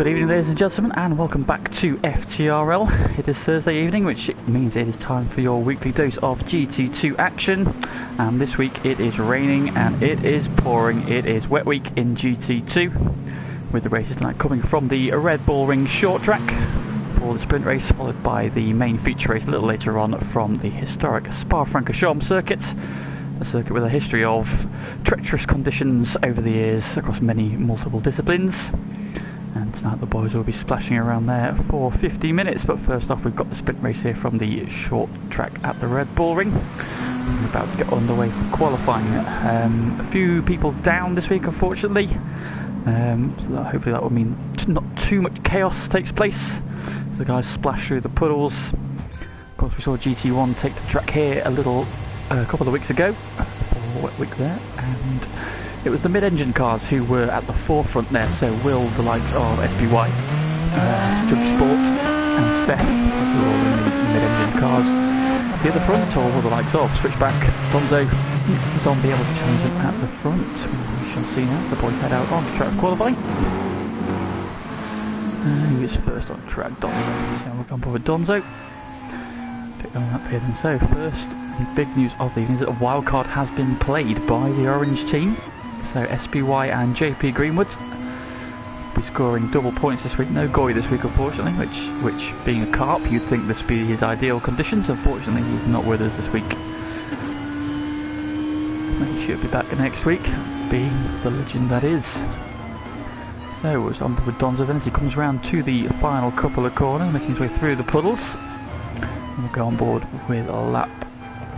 evening, ladies and gentlemen, and welcome back to FTRL. It is Thursday evening, which means it is time for your weekly dose of GT2 action. And this week it is raining and it is pouring. It is wet week in GT2, with the races tonight coming from the Red Bull Ring short track for the sprint race, followed by the main feature race a little later on from the historic Francorchamps circuit. A circuit with a history of treacherous conditions over the years across multiple disciplines. And tonight the boys will be splashing around there for 50 minutes. But first off, we've got the sprint race here from the short track at the Red Bull Ring. We're about to get underway for qualifying. A few people down this week, unfortunately. So hopefully that will mean not too much chaos takes place. So the guys splash through the puddles. Of course, we saw GT1 take the track here a couple of weeks ago for wet week there, and it was the mid-engine cars who were at the forefront there. So will the likes of SPY, Jump Sport and Steph, who are all in the mid-engine cars, be at the front, or will the likes of Switchback, Donzo, Zon be able to challenge them at the front? We shall see now. The boys head out on track qualifying. Who is first on track? Donzo. So we'll come forward Donzo. Pick them up here then. So first big news of the evening is that a wildcard has been played by the orange team. So SPY and JP Greenwood will be scoring double points this week. No Goy this week, unfortunately, which being a carp, you'd think this would be his ideal conditions. Unfortunately, he's not with us this week. He should be back next week, being the legend that is. So it's on with Donzo then as he comes round to the final couple of corners, making his way through the puddles. And we'll go on board with a lap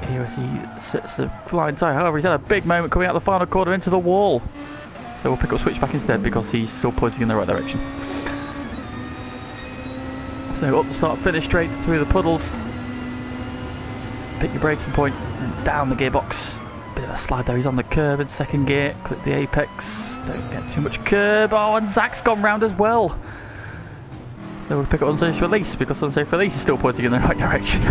here as he sets the flying tyre. However, he's had a big moment coming out the final corner into the wall. So we'll pick up Switchback instead because he's still pointing in the right direction. So up the start, finish straight through the puddles. Pick your braking point and down the gearbox. Bit of a slide there, he's on the curb in second gear. Clip the apex. Don't get too much curb. Oh, and Zach's gone round as well. So we'll pick up unsafe release because unsafe release is still pointing in the right direction.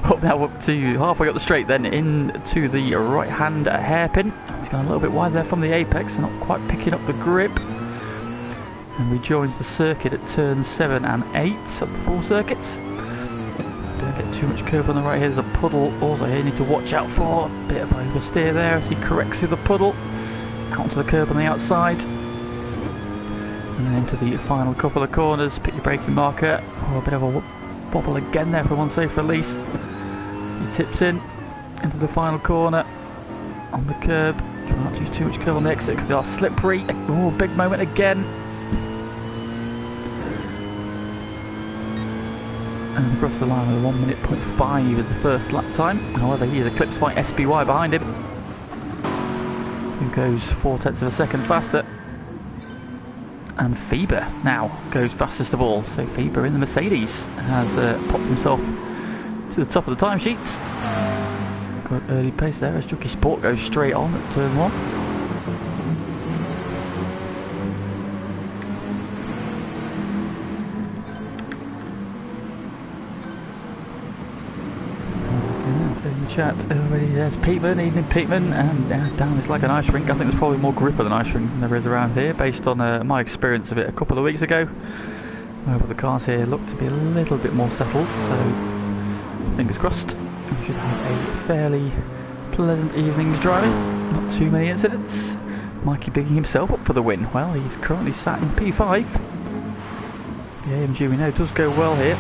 Up to halfway up the straight, then into the right hand hairpin. He's gone a little bit wide there from the apex, not quite picking up the grip. And rejoins the circuit at turns 7 and 8 of the full circuit. Don't get too much curve on the right here. There's a puddle also here you need to watch out for. A bit of oversteer there as he corrects through the puddle. Out onto the curb on the outside. And then into the final couple of corners. Pick your braking marker. Oh, a bit of a wobble again there from unsafe release. He tips in into the final corner on the curb. Try not to use too much curve on the exit because they are slippery. Oh, big moment again. And across the line with a 1 minute 0.5 is the first lap time. However, he is eclipsed by SPY behind him, who goes 0.4 of a second faster. And Faber now goes fastest of all. So Faber in the Mercedes has popped himself to the top of the timesheets. Got early pace there as Jockey Sport goes straight on at turn 1. In the chat already, there's Peatman, evening Peatman, and down it's like an ice rink. I think there's probably more grip of an ice rink than there is around here, based on my experience of it a couple of weeks ago. However, the cars here look to be a little bit more settled, so fingers crossed. We should have a fairly pleasant evening's driving. Not too many incidents. Mikey bigging himself up for the win. Well, he's currently sat in P5. The AMG we know does go well here.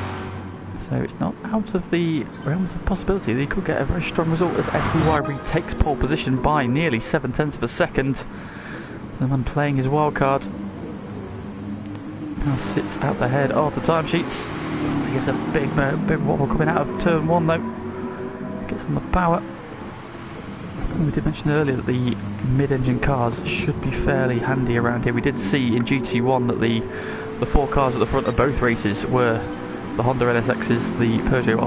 So it's not out of the realms of possibility that he could get a very strong result as SPY retakes pole position by nearly 0.7 of a second. The man playing his wild card now sits out the head of the timesheets. He gets a big wobble coming out of turn 1 though. Let's get some of the power. We did mention earlier that the mid-engine cars should be fairly handy around here. We did see in GT1 that the 4 cars at the front of both races were the Honda NSXs, the Peugeot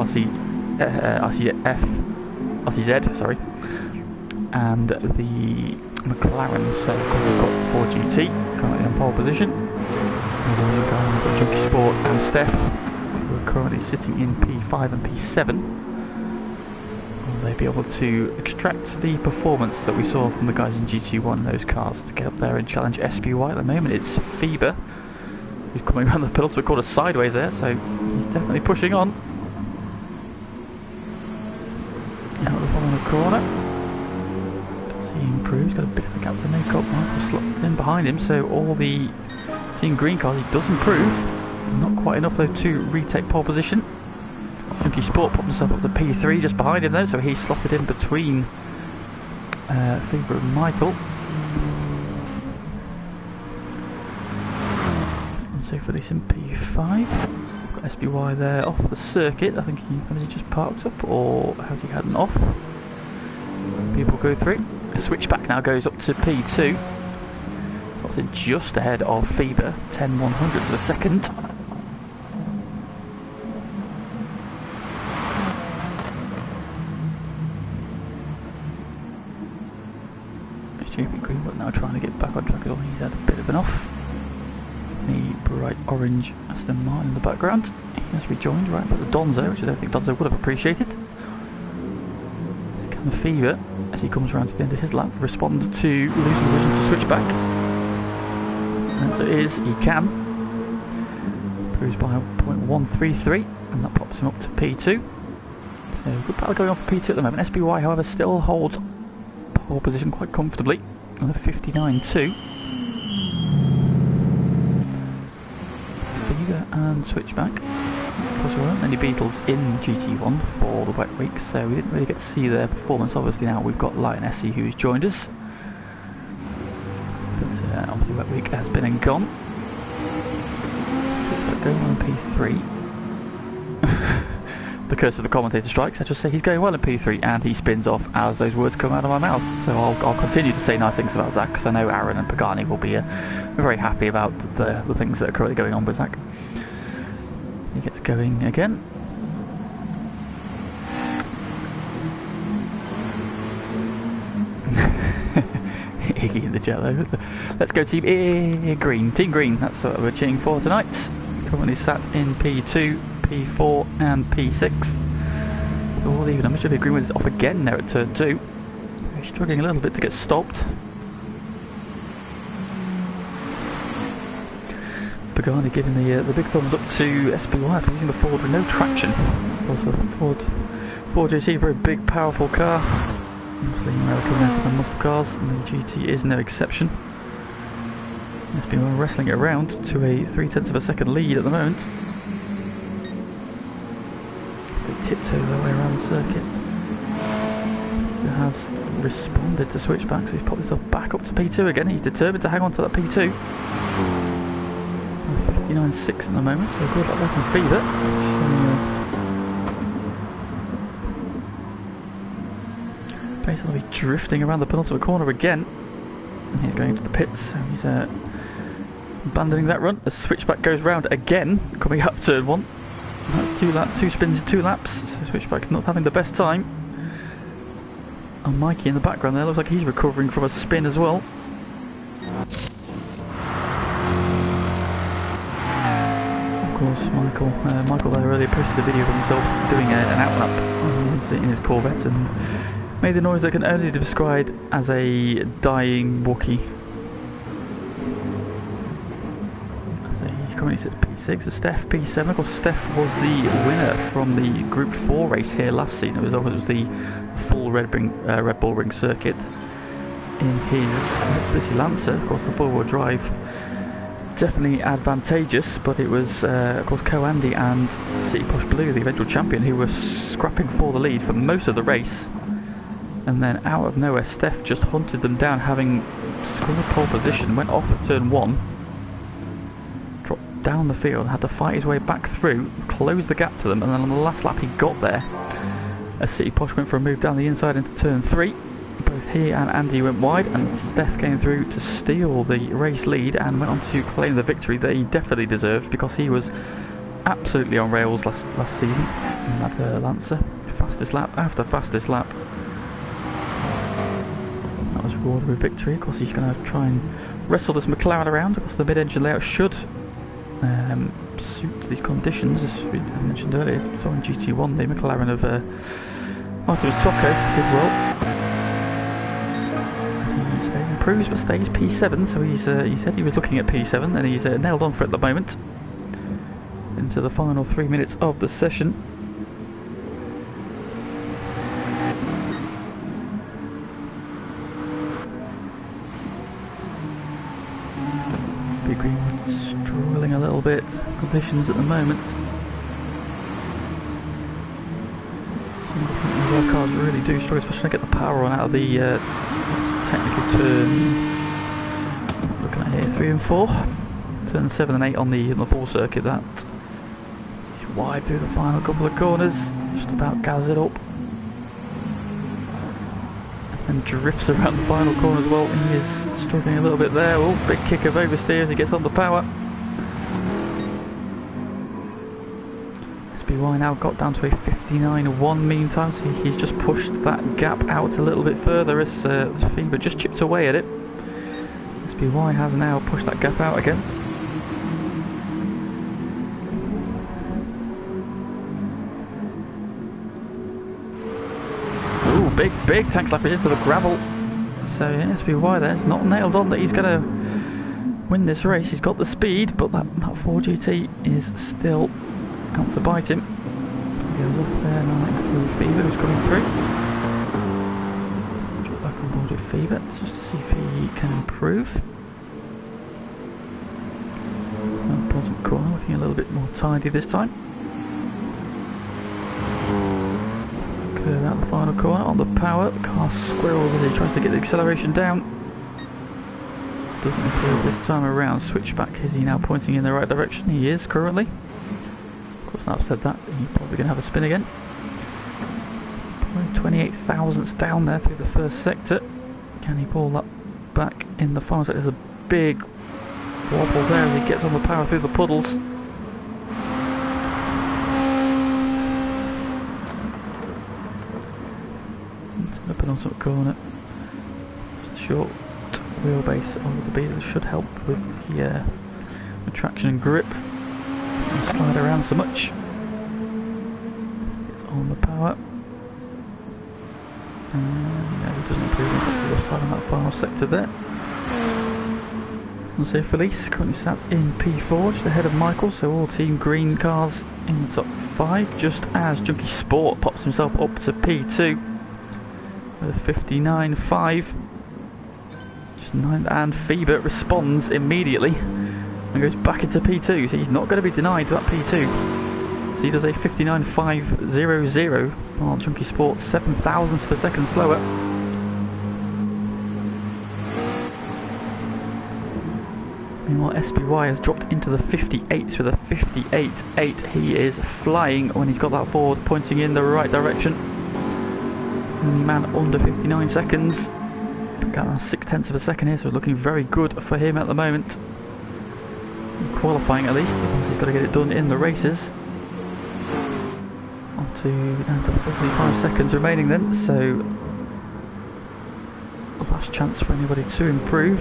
RCZ, and the McLaren. So we've got 4GT currently on pole position. We've got Junkie Sport and Steph, who are currently sitting in P5 and P7. Will they be able to extract the performance that we saw from the guys in GT1 in those cars to get up there and challenge SPY? At the moment it's Faber He's coming around the penultimate corner sideways there, so he's definitely pushing on. Out the following corner. Does he improve? He's got a bit of a gap to make up. Michael slotted in behind him, so all the Team Green cars, he does improve. Not quite enough though to retake pole position. Funky Sport popped himself up to P3 just behind him though, so he slotted in between Faber and Michael. So for this in P5, got SBY there off the circuit. I think has he just parked up or has he had an off? People go through. A switchback now goes up to P2. So just ahead of Faber, 10/100ths of a second. Stupid Greenwood now trying to get back on track as well. He's had a bit of an off. The bright orange Aston Martin in the background. He has rejoined right by the Donzo, which I don't think Donzo would have appreciated. Can Fever, as he comes around to the end of his lap, respond to losing position to switch back? And so it is, he can. Improves by 0.133, and that pops him up to P2. So good battle going on for P2 at the moment. SBY, however, still holds pole position quite comfortably on a 59.2. And switchback, because there weren't many Beetles in GT1 for the wet week, so we didn't really get to see their performance. Obviously now we've got Light and Essie who's joined us, but obviously wet week has been and gone. Switchback going on P3. The curse of the commentator strikes. I just say he's going well in P3 and he spins off as those words come out of my mouth. So I'll continue to say nice things about Zach, because I know Aaron and Pagani will be very happy about the things that are currently going on with Zach. He gets going again. Iggy in the jello. Let's go Team Green. Team Green, that's what we're cheering for tonight. Currently sat in P2, P4 and P6. All even. I'm sure the Greenwood is off again now at turn 2. He's struggling a little bit to get stopped. Pagani giving the big thumbs up to SBY for using the Ford with no traction. Also Ford GT, very big powerful car. Obviously American for the muscle cars, and the GT is no exception. SBY wrestling it around to a 0.3 of a second lead at the moment. They tiptoe their way around the circuit. He has responded to switchback, so he's popped himself back up to P2 again. He's determined to hang on to that P2. 59.6 at the moment, so good luck there from Fever. Basically will be drifting around the penultimate corner again. And he's going to the pits, so he's abandoning that run as switchback goes round again, coming up turn 1. That's two spins in 2 laps, so switchback's not having the best time. And Mikey in the background there looks like he's recovering from a spin as well. Of course, Michael there earlier posted a video of himself doing an outlap in his Corvette and made the noise that can only be described as a dying Wookiee. So he currently sits at P6, so Steph P7. Of course, Steph was the winner from the Group 4 race here last season. It was the full Red Bull Ring circuit in his Mitsubishi Lancer. Of course, the 4-wheel drive definitely advantageous, but it was of course Co-Andy and City Posh Blue, the eventual champion, who were scrapping for the lead for most of the race, and then out of nowhere Steph just hunted them down, having scored pole position, went off at turn 1, dropped down the field, had to fight his way back through, closed the gap to them, and then on the last lap he got there as City Posh went for a move down the inside into turn 3. Both he and Andy went wide, and Steph came through to steal the race lead and went on to claim the victory that he definitely deserved, because he was absolutely on rails last season in that Lancer. Fastest lap after fastest lap. That was rewarded with victory. Of course, he's going to try and wrestle this McLaren around. Of course, the mid-engine layout should suit these conditions, as we mentioned earlier. So in GT1, the McLaren of Artemis Tocco did well. improves but stays P7, so he said he was looking at P7 and he's nailed on for it at the moment. Into the final 3 minutes of the session. Big Greenwood struggling a little bit, conditions at the moment. The cars really do struggle, especially to get the power on out of the technical turn. Looking at here, 3 and 4, turn 7 and 8 on the full circuit. That is wide through the final couple of corners, just about gathers it up, and drifts around the final corner as well. He is struggling a little bit there. Oh, big kick of oversteer as he gets on the power. SBY now got down to a 59.1 meantime, so he's just pushed that gap out a little bit further as Fever just chipped away at it. SBY has now pushed that gap out again. Ooh, big tank slapper into the gravel. So yeah, SBY there's not nailed on that he's going to win this race. He's got the speed, but that 4GT is still out to bite him. He goes off there now through Fever, who's coming through. Drop back on board with Fever just to see if he can improve. Bottom corner looking a little bit more tidy this time. Curve out the final corner on the power. The car squirrels as he tries to get the acceleration down. Doesn't improve this time around. Switchback, is he now pointing in the right direction? He is currently. Of course, now I've said that, he's probably going to have a spin again. Probably 28 thousandths down there through the first sector. Can he pull that back in the final sector? There's a big wobble there as he gets on the power through the puddles. Into the penultimate corner. Short wheelbase of the beat should help with the traction and grip. Don't slide around so much. It's on the power. And no, he doesn't improve until he time on that final sector there. And so Felice currently sat in P4, just ahead of Michael, so all Team Green cars in the top 5, just as Junkie Sport pops himself up to P2 with a 59.5. Just 9, and Fever responds immediately and goes back into P2, so he's not going to be denied that P2. So he does a 59.500, while Junkie Sport 7 thousandths per second slower. Meanwhile, SBY has dropped into the 58s with a 58.8. He is flying when he's got that forward pointing in the right direction. Only man under 59 seconds. Got 0.6 of a second here, so looking very good for him at the moment. In qualifying at least, because he's got to get it done in the races. Down to 45 seconds remaining then, so last chance for anybody to improve.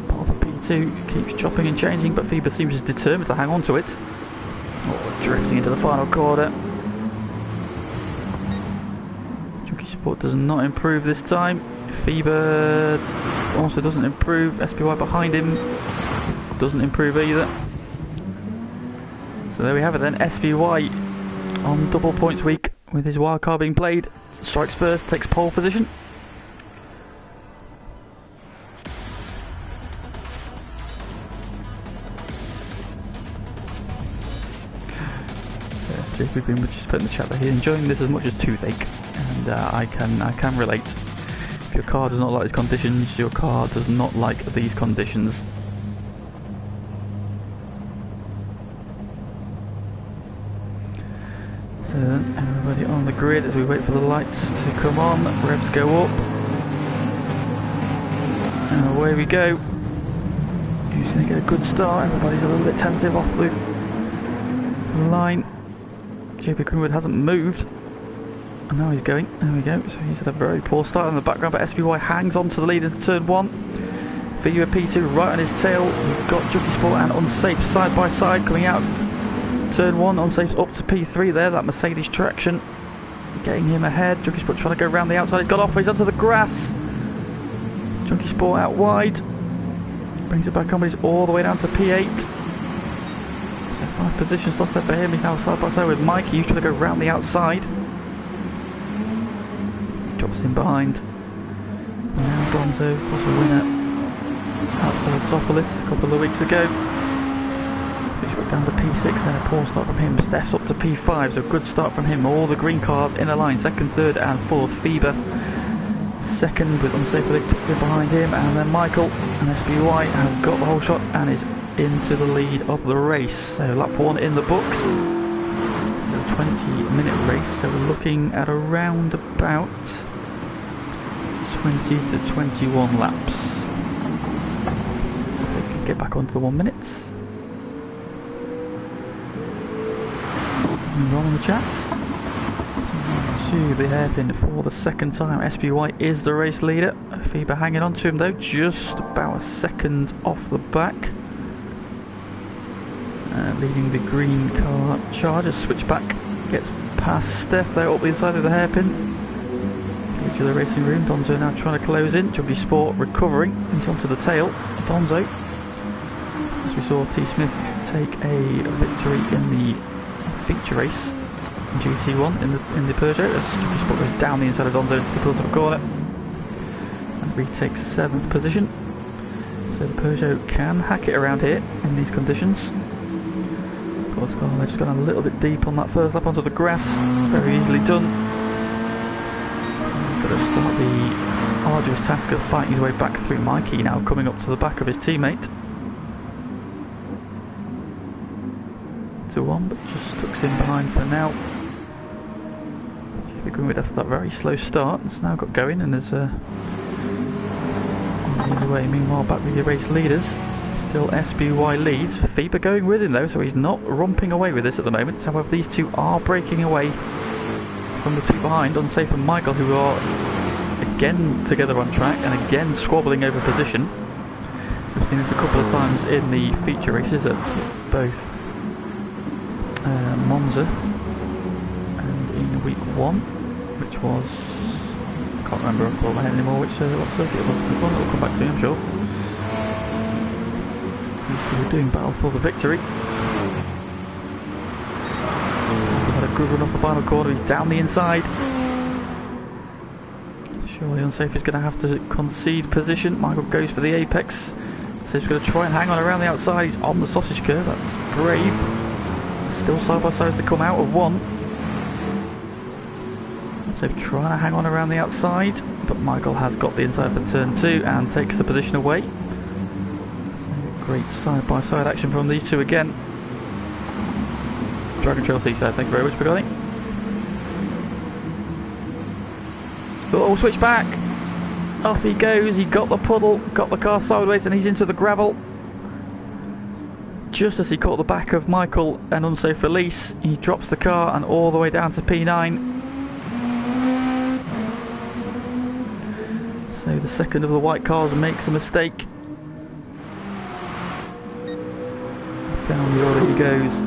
Part of the P2 keeps chopping and changing, but Fever seems determined to hang on to it. Oh, drifting into the final corner. Junkie Sport does not improve this time. Fever also doesn't improve. SBY behind him doesn't improve either. So there we have it then. SBY on double points week with his wildcard being played. Strikes first, takes pole position. JP Green would just put in the chat that he's enjoying this as much as toothache, and I can relate. If your car does not like these conditions, your car does not like these conditions. Everybody on the grid as we wait for the lights to come on, revs go up, and away we go. Who's going to get a good start? Everybody's a little bit tentative off the line. JP Greenwood hasn't moved, and now he's going. There we go. So he's had a very poor start in the background, but SBY hangs on to the lead into turn 1. Fever P2 right on his tail. We've got Junkie Sport and Unsafe side by side coming out. Turn 1, Unsafe's up to P3 there, that Mercedes traction getting him ahead. Junkie Sport trying to go around the outside, he's got off, he's onto the grass. Junkie Sport out wide. Brings it back on, but he's all the way down to P8. So 5 positions lost there for him. He's now side by side with Mikey, who's trying to go round the outside. Drops in behind. Now Donzo was a winner out for Topolis a couple of weeks ago. Fishwick down to P6 there, poor start from him. Steph's up to P5, so good start from him. All the green cars in a line, second, third and fourth. Fiber second with Unsafe Release tucked in behind him, and then Michael and SBY has got the whole shot and is into the lead of the race. So lap 1 in the books. It's a 20-minute race, so we're looking at around about 20 to 21 laps. They can get back onto the 1 minute. Move on in the chat. To the hairpin for the second time. SBY is the race leader. Fiber hanging on to him though, just about a second off the back. Leading the green car Charger. Switchback gets past Steph though, up the inside of the hairpin. Edge of the racing room. Donzo now trying to close in. Junkie Sport recovering. He's onto the tail. Donzo. As we saw T. Smith take a victory in the feature race. GT1 in the Peugeot as Junkie Sport goes down the inside of Donzo into the pull top corner and retakes 7th position. So the Peugeot can hack it around here in these conditions. Of course, they've just gone a little bit deep on that first lap onto the grass. Very easily done. Got to start the arduous task of fighting his way back through. Mikey now coming up to the back of his teammate. 2-1, but just tucks in behind for now. Greenwood after that very slow start, it's now got going and is on his way. Meanwhile, back with your race leaders, still SBY leads. Fiber going with him though, so he's not romping away with this at the moment. However, these two are breaking away from the two behind, Unsafe and Michael, who are again together on track and again squabbling over position. We've seen this a couple of times in the feature races at both Monza and in week 1, which was, I can't remember off the top of my head anymore what circuit it was. It'll come back to me, I'm sure. These two are doing battle for the victory. He's had a good run off the final corner, he's down the inside. Surely Unsafe is going to have to concede position. Michael goes for the apex, so he's going to try and hang on around the outside. He's on the sausage curve, that's brave. Still side by side to come out of 1. So trying to hang on around the outside, but Michael has got the inside for turn 2 and takes the position away. So great side by side action from these two again. Dragon Trail Seaside, thank you very much for going. Oh, switch back! Off he goes, he got the puddle, got the car sideways and he's into the gravel. Just as he caught the back of Michael and Unsafe Release, he drops the car and all the way down to P9. So the second of the white cars makes a mistake. Down the order he goes.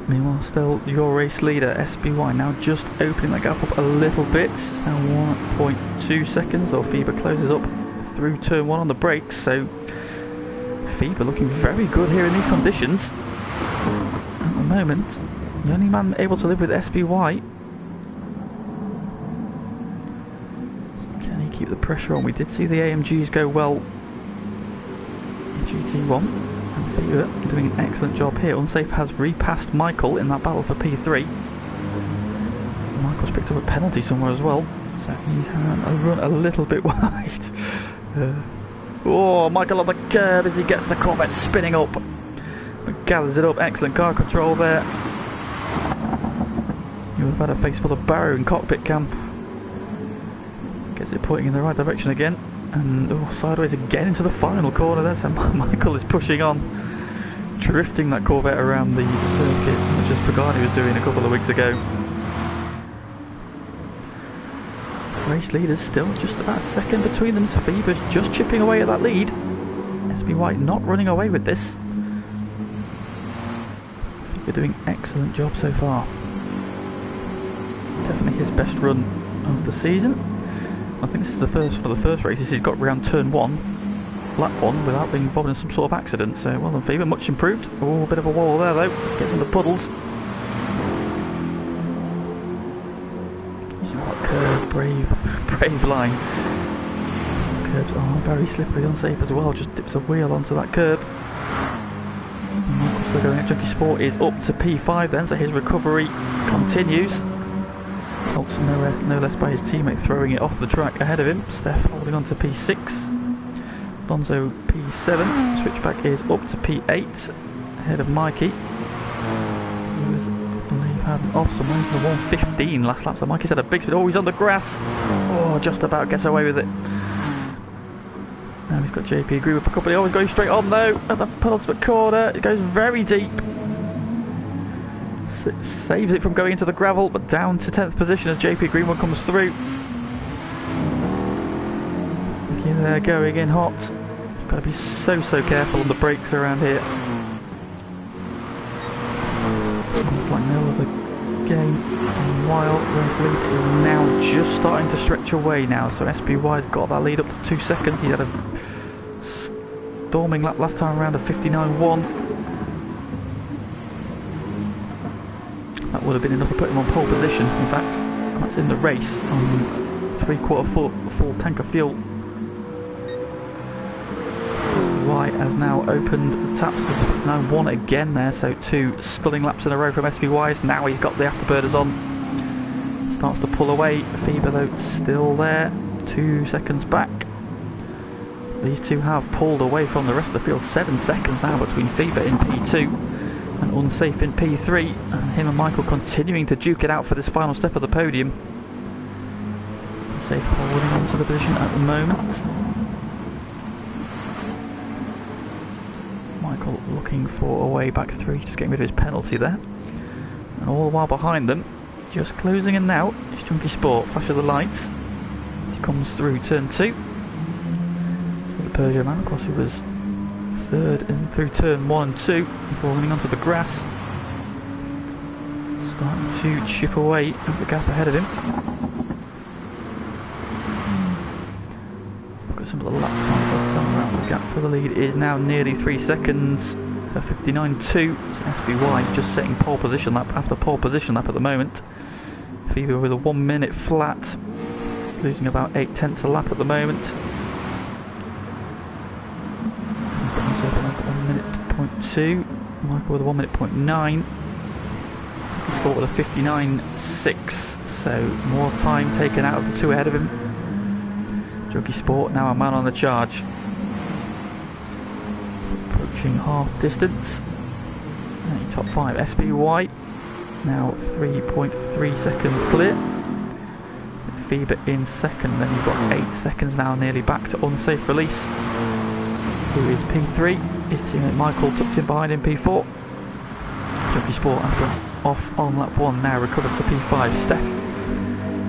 Meanwhile, still your race leader, SBY, now just opening that gap up a little bit. It's now 1.2 seconds, or Fiber closes up through turn 1 on the brakes, so Fiber looking very good here in these conditions. At the moment, the only man able to live with SBY. So can he keep the pressure on? We did see the AMGs go well in GT1, and Fiber doing an excellent job here. Unsafe has repassed Michael in that battle for P3. Michael's picked up a penalty somewhere as well, so he's run a little bit wide. Oh, Michael on the curb as he gets the Corvette spinning up. But gathers it up, excellent car control there. You would have had a face full of barrow in cockpit cam. Gets it pointing in the right direction again. And sideways again into the final corner there, so Michael is pushing on. Drifting that Corvette around the circuit, which is Pagani was doing a couple of weeks ago. Race leaders still just about a second between them, so Fiber's just chipping away at that lead. SBY not running away with this. Fiber doing an excellent job so far. Definitely his best run of the season. I think this is one of the first races he's got around turn 1, lap 1, without being involved in some sort of accident. So well done, Fever, much improved. Oh, a bit of a wall there though. Let's get some of the puddles. What curve, brave line. Curbs are very slippery, unsafe as well. Just dips a wheel onto that curb. Michael's still going. Junkie Sport is up to P5 then, so his recovery continues. Helps no less by his teammate throwing it off the track ahead of him. Steph holding on to P6. Donzo P7. Switchback is up to P8 ahead of Mikey, who is, I believe, had an off somewhere. He's in the 1:15 last lap, so Mikey's had a big speed. Oh, he's on the grass. Oh, just about gets away with it. Now he's got JP Green with a couple. Oh, he's going straight on though at the penultimate corner. It goes very deep. Saves it from going into the gravel, but down to 10th position as JP Greenwood comes through. Looking there, going in hot. You've got to be so careful on the brakes around here. It's like no other game. While race lead is now just starting to stretch away now, so SBY's got that lead up to 2 seconds. He had a storming lap last time around, a 59.1. That would have been enough to put him on pole position, in fact. And that's in the race on 3/4 full tank of fuel. White has now opened the taps to 59.1 again there, so 2 stunning laps in a row from SBY's. Now he's got the afterburners on. Starts to pull away. Fever though still there, 2 seconds back. These two have pulled away from the rest of the field. 7 seconds now between Fever in P2 and Unsafe in P3, and him and Michael continuing to duke it out for this final step of the podium. Unsafe holding on to the position at the moment. Michael looking for a way back through, just getting rid of his penalty there. And all the while behind them, just closing in now, is Junkie Sport. Flash of the lights. He comes through turn 2. So the Peugeot man, of course, he was third and through turn 1 and 2 before running onto the grass. Starting to chip away at the gap ahead of him. Look at some of the lap times last time around. The gap for the lead is now nearly 3 seconds. So 59.2. So SBY just setting pole position lap after pole position lap at the moment. Fever with a 1 minute flat, losing about 8/10 a lap at the moment. 1 minute point 2. Michael with a 1 minute point 9. He's caught with a 59.6, so more time taken out of the 2 ahead of him. Junkie Sport now a man on the charge. Approaching half distance. Top 5 SBY. Now 3.3 seconds clear. With Fever in second, then you've got 8 seconds now, nearly back to Unsafe Release, who is P3. His teammate Michael tucked in behind in P4. Junkie Sport after off on lap 1, now recovered to P5. Steph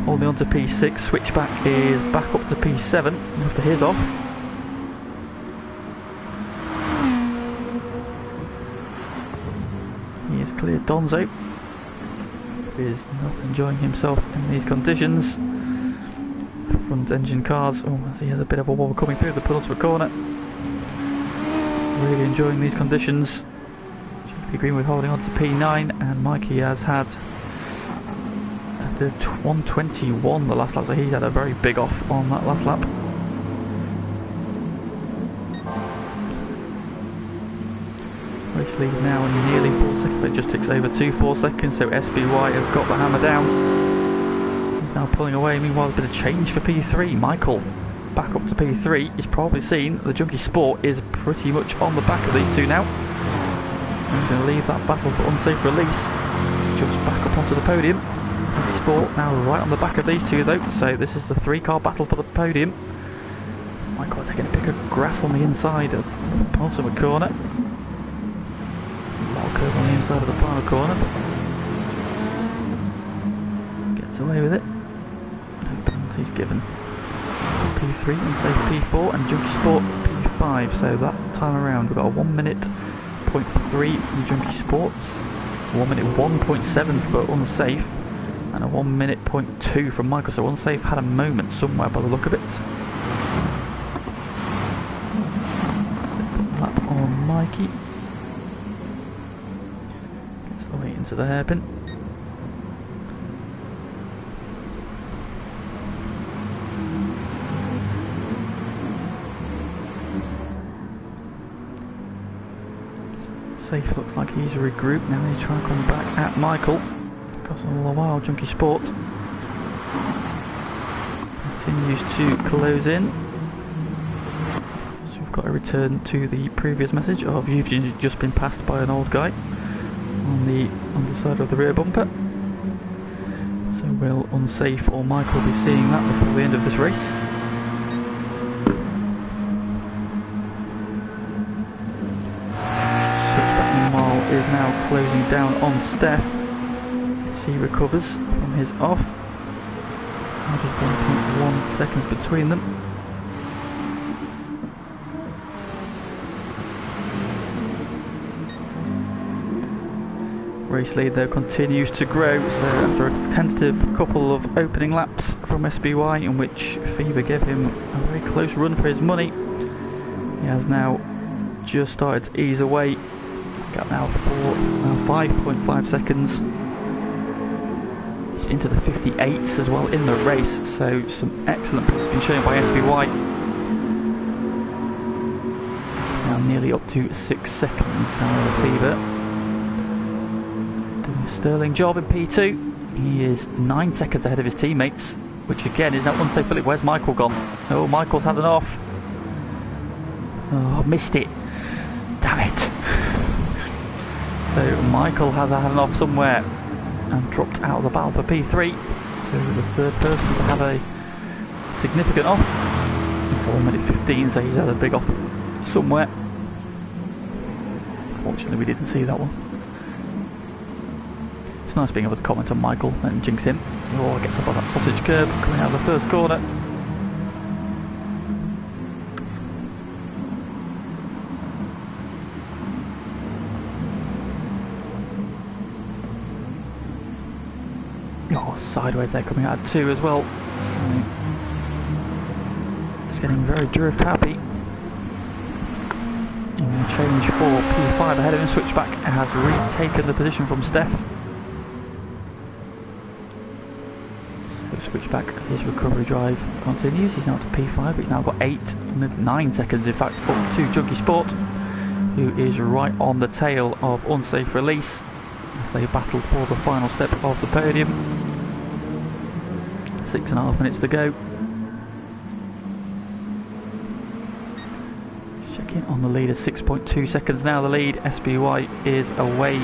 holding on to P6. Switchback is back up to P7 after his off. He has cleared Donzo, who is not enjoying himself in these conditions. Front engine cars, oh, as he has a bit of a wobble coming through the penultimate corner. Really enjoying these conditions. JP Greenwood holding on to P9, and Mikey has had after 1:21 the last lap, so he's had a very big off on that last lap. Race lead now in nearly 4 seconds, it just ticks over to 4 seconds, so SBY has got the hammer down. He's now pulling away. Meanwhile, there's been a change for P3. Michael back up to P3. He's probably seen the Junkie Sport is pretty much on the back of these two now. He's going to leave that battle for Unsafe Release. Jumps back up onto the podium. Junkie Sport now right on the back of these two though, so this is the 3-car battle for the podium. Michael taking a pick of grass on the inside of the penultimate corner. More curve on the inside of the final corner. Gets away with it. No penalties given. P3 and Safe P4 and Junkie Sport P5, so that time around we've got a 1 minute .3 from Junkie Sports, 1 minute 1.7 for Unsafe, And a 1 minute point 2 from Michael, so Unsafe had a moment somewhere by the look of it. Lap on Mikey. Gets the way into the hairpin. Safe looks like he's regrouped now. He's trying to come back at Michael. Because all the while, Junkie Sport continues to close in. So we've got a return to the previous message of you've just been passed by an old guy on the side of the rear bumper. So will Unsafe or Michael be seeing that before the end of this race? Is now closing down on Steph as he recovers from his off. Just 1.1 seconds between them. Race lead though continues to grow, so after a tentative couple of opening laps from SBY in which Fever gave him a very close run for his money, he has now just started to ease away. Got now 5.5 seconds. He's into the 58s as well in the race, so some excellent pace been shown by SBY. Now nearly up to 6 seconds. Fever doing a sterling job in P2. He is 9 seconds ahead of his teammates, which again is now Unsafe. Philip, where's Michael gone? Oh, Michael's had an off. Oh, missed it. Damn it. So Michael has had an off somewhere and dropped out of the battle for P3. So the third person to have a significant off. 4 minute 15, so he's had a big off somewhere. Fortunately we didn't see that one. It's nice being able to comment on Michael and jinx him. Oh, gets up on that sausage curb coming out of the first corner. Oh, sideways there coming out of 2 as well. So it's getting very drift happy. And change for P5 ahead of him. Switchback has retaken the position from Steph. So Switchback, his recovery drive continues. He's now to P5. He's now got 9 seconds in fact up to Junkie Sport, who is right on the tail of Unsafe Release as they battle for the final step of the podium. 6.5 minutes to go. Checking on the lead at 6.2 seconds now. The lead, SBY is away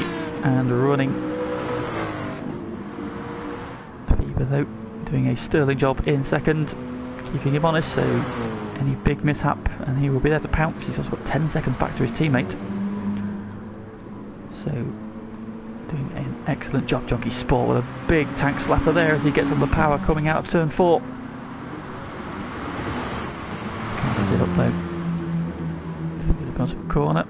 and running. Fever though doing a sterling job in second, keeping him honest, so any big mishap and he will be there to pounce. He's also got 10 seconds back to his teammate. So doing an excellent job, Junkie Sport, with a big tank slapper there as he gets on the power coming out of turn 4. Covers it up though. Through the bottom corner.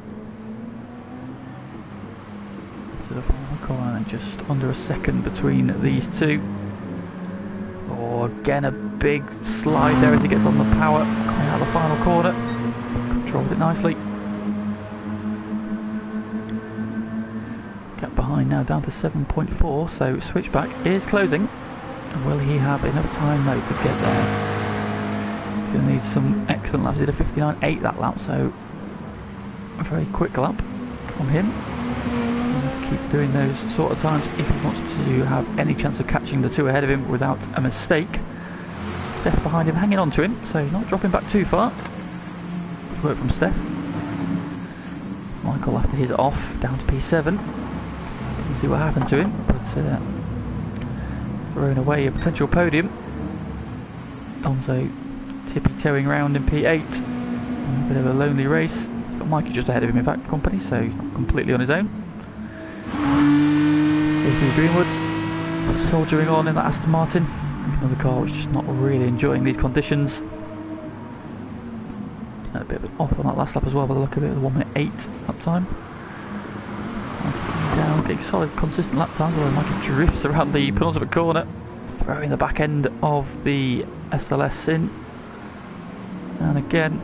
To the final corner, and just under a second between these two. Oh, again a big slide there as he gets on the power coming out of the final corner. Controlled it nicely. Gap behind now down to 7.4, so Switchback is closing. Will he have enough time though to get there? He's going to need some excellent laps. He did a 59.8 that lap, so a very quick lap from him. Keep doing those sort of times if he wants to have any chance of catching the 2 ahead of him without a mistake. Steph behind him, hanging on to him, so he's not dropping back too far. Good work from Steph. Michael after his off, down to P7. See what happened to him, but throwing away a potential podium. Donzo tippy-toeing around in P8. A bit of a lonely race. He's got Mikey just ahead of him in fact, company, so he's not completely on his own. JP Greenwood soldiering on in that Aston Martin. Another car which is just not really enjoying these conditions. And a bit of an off on that last lap as well by the look of it, with 1 minute 8 lap time. Down getting solid, consistent lap times, although Mikey drifts around the penultimate corner, throwing the back end of the SLS in. And again,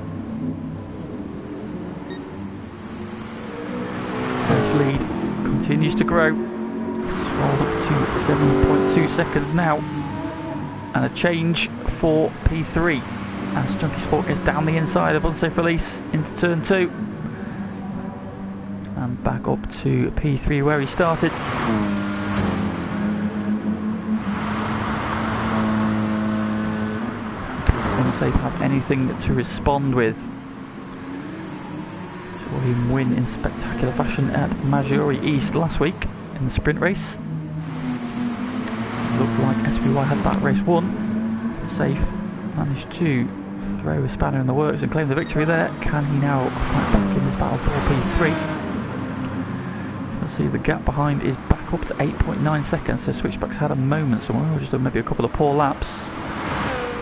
his lead continues to grow. It's rolled up to 7.2 seconds now. And a change for P3 as Junkie Sport gets down the inside of Unsafe Release into turn 2. And back up to P3 where he started. Does Unsafe have anything to respond with? Saw him win in spectacular fashion at Maggiore East last week in the sprint race. Looked like SBY had that race won. Safe managed to throw a spanner in the works and claim the victory there. Can he now fight back in this battle for P3? You'll see the gap behind is back up to 8.9 seconds, so Switchback's had a moment somewhere, or just maybe a couple of poor laps.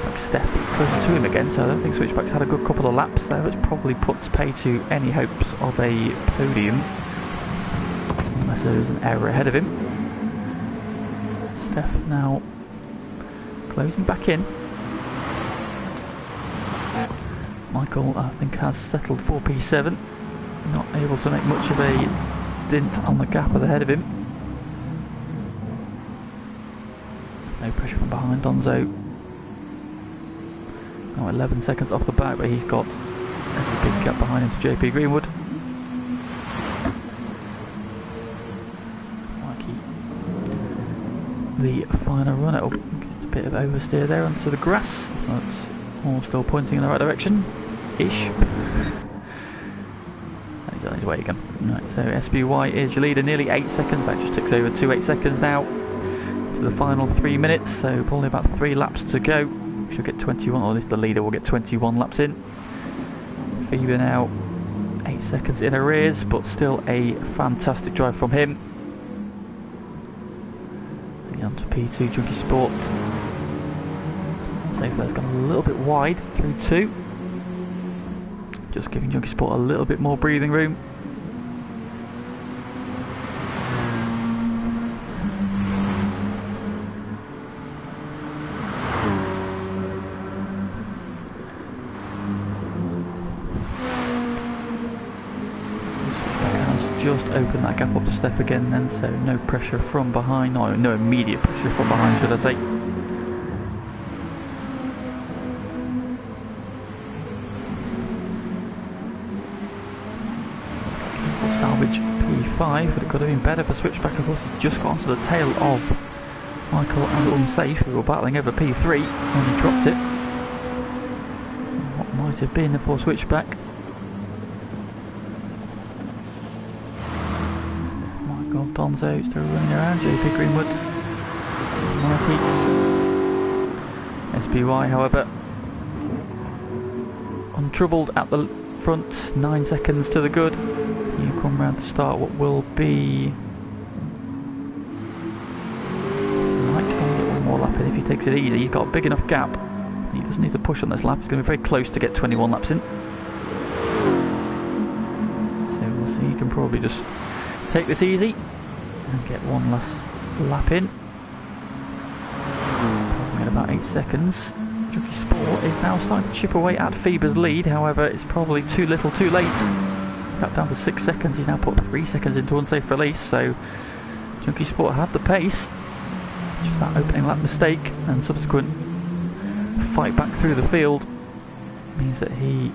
Like Steph is closer to him again, so I don't think Switchback's had a good couple of laps there, which probably puts pay to any hopes of a podium, unless there is an error ahead of him. Steph now closing back in. Michael, I think, has settled for P7. Not able to make much of a dint on the gap ahead of him. No pressure from behind Donzo. Now 11 seconds off the back, but he's got a big gap behind him to JP Greenwood. The final run, it'll get a bit of oversteer there onto the grass, but all still pointing in the right direction ish. He's on his way again. Right, so SBY is your leader, nearly 8 seconds. That just ticks over to 8 seconds now to the final 3 minutes, so probably about 3 laps to go. We should get 21, or at least the leader will get 21 laps in. Fever now 8 seconds in arrears, but still a fantastic drive from him. On to P2 Junkie Sport. Safe's gone a little bit wide through 2. Just giving Junkie Sport a little bit more breathing room. Just open that gap up to Steph again then, so no pressure from behind, no immediate pressure from behind, should I say. Salvage P5, but it could have been better for Switchback. Of course, he just got onto the tail of Michael and Unsafe, who were battling over P3 when he dropped it. What might have been for Switchback. Donzo still running around, JP Greenwood, Marky. SPY, however, untroubled at the front, 9 seconds to the good. You come round to start what will be... might get one more lap in if he takes it easy. He's got a big enough gap. He doesn't need to push on this lap. He's going to be very close to get 21 laps in. So we'll see, he can probably just take this easy and get one last lap in. Probably at about 8 seconds. Junkie Sport is now starting to chip away at Feber's lead, however it's probably too little too late. Cut down to 6 seconds, he's now put 3 seconds into Unsafe Release, so Junkie Sport had the pace. Just that opening lap mistake and subsequent fight back through the field means that he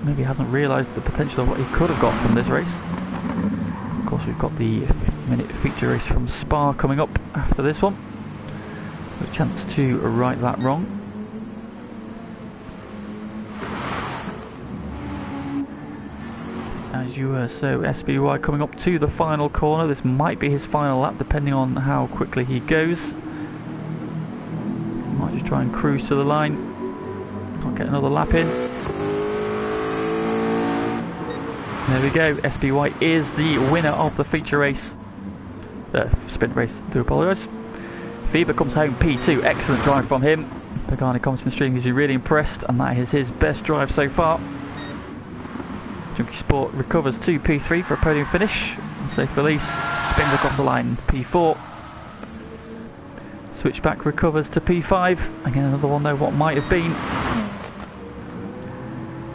maybe hasn't realised the potential of what he could have got from this race. Of course, we've got the 50-minute feature race from Spa coming up after this one. A chance to right that wrong. As you were, so SBY coming up to the final corner. This might be his final lap, depending on how quickly he goes. Might just try and cruise to the line. Can't get another lap in. There we go, SBY is the winner of the feature race. Sprint race, do apologise. Fever comes home P2, excellent drive from him. Pagani comments in the stream, he's really impressed, and that is his best drive so far. Junkie Sport recovers to P3 for a podium finish. Unsafe Release spins across the line, P4. Switchback recovers to P5. Again, another one though, what might have been.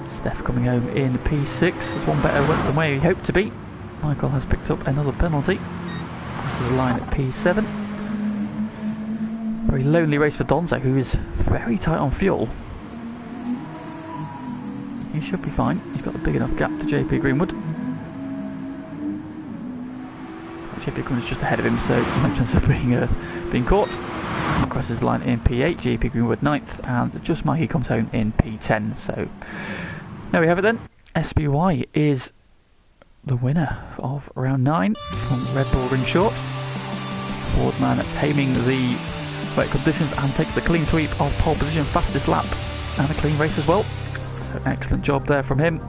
Steph coming home in P6. There's one better than where he hoped to be. Michael has picked up another penalty. This is the line at P7. Very lonely race for Donzo, who is very tight on fuel. He should be fine. He's got a big enough gap to JP Greenwood. JP Greenwood's just ahead of him, so no chance of being caught. Crosses the line in P8, JP Greenwood 9th, and just Mikey comes home in P10. So there we have it then. SBY is the winner of round 9 from Red Bull Ring Short. Ford man taming the wet conditions and takes the clean sweep of pole position, fastest lap, and a clean race as well. So excellent job there from him.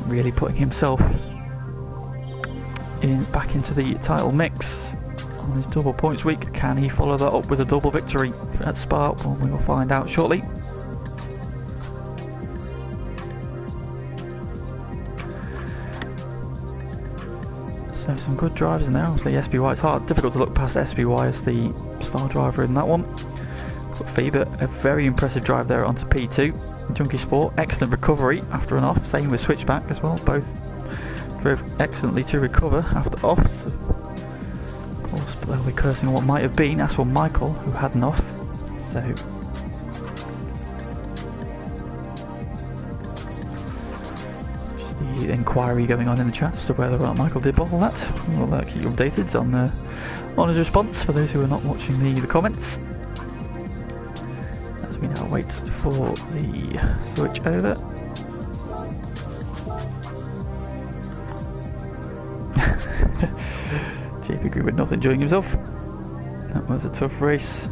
Really putting himself back into the title mix on his double points week. Can he follow that up with a double victory at Spa? Well, we will find out shortly. So some good drives in there. Obviously SBY, it's difficult to look past SBY as the star driver in that one. But Faber, a very impressive drive there onto P2. Junkie Sport, excellent recovery after an off. Same with Switchback as well. Both drove excellently to recover after offs. Of course, but they'll be cursing on what might have been. As for Michael, who had an off. So just the inquiry going on in the chat as to whether or not Michael did bottle that. We'll keep you updated on his response for those who are not watching the comments. As we now wait for the switch over. JP Greenwood not enjoying himself. That was a tough race.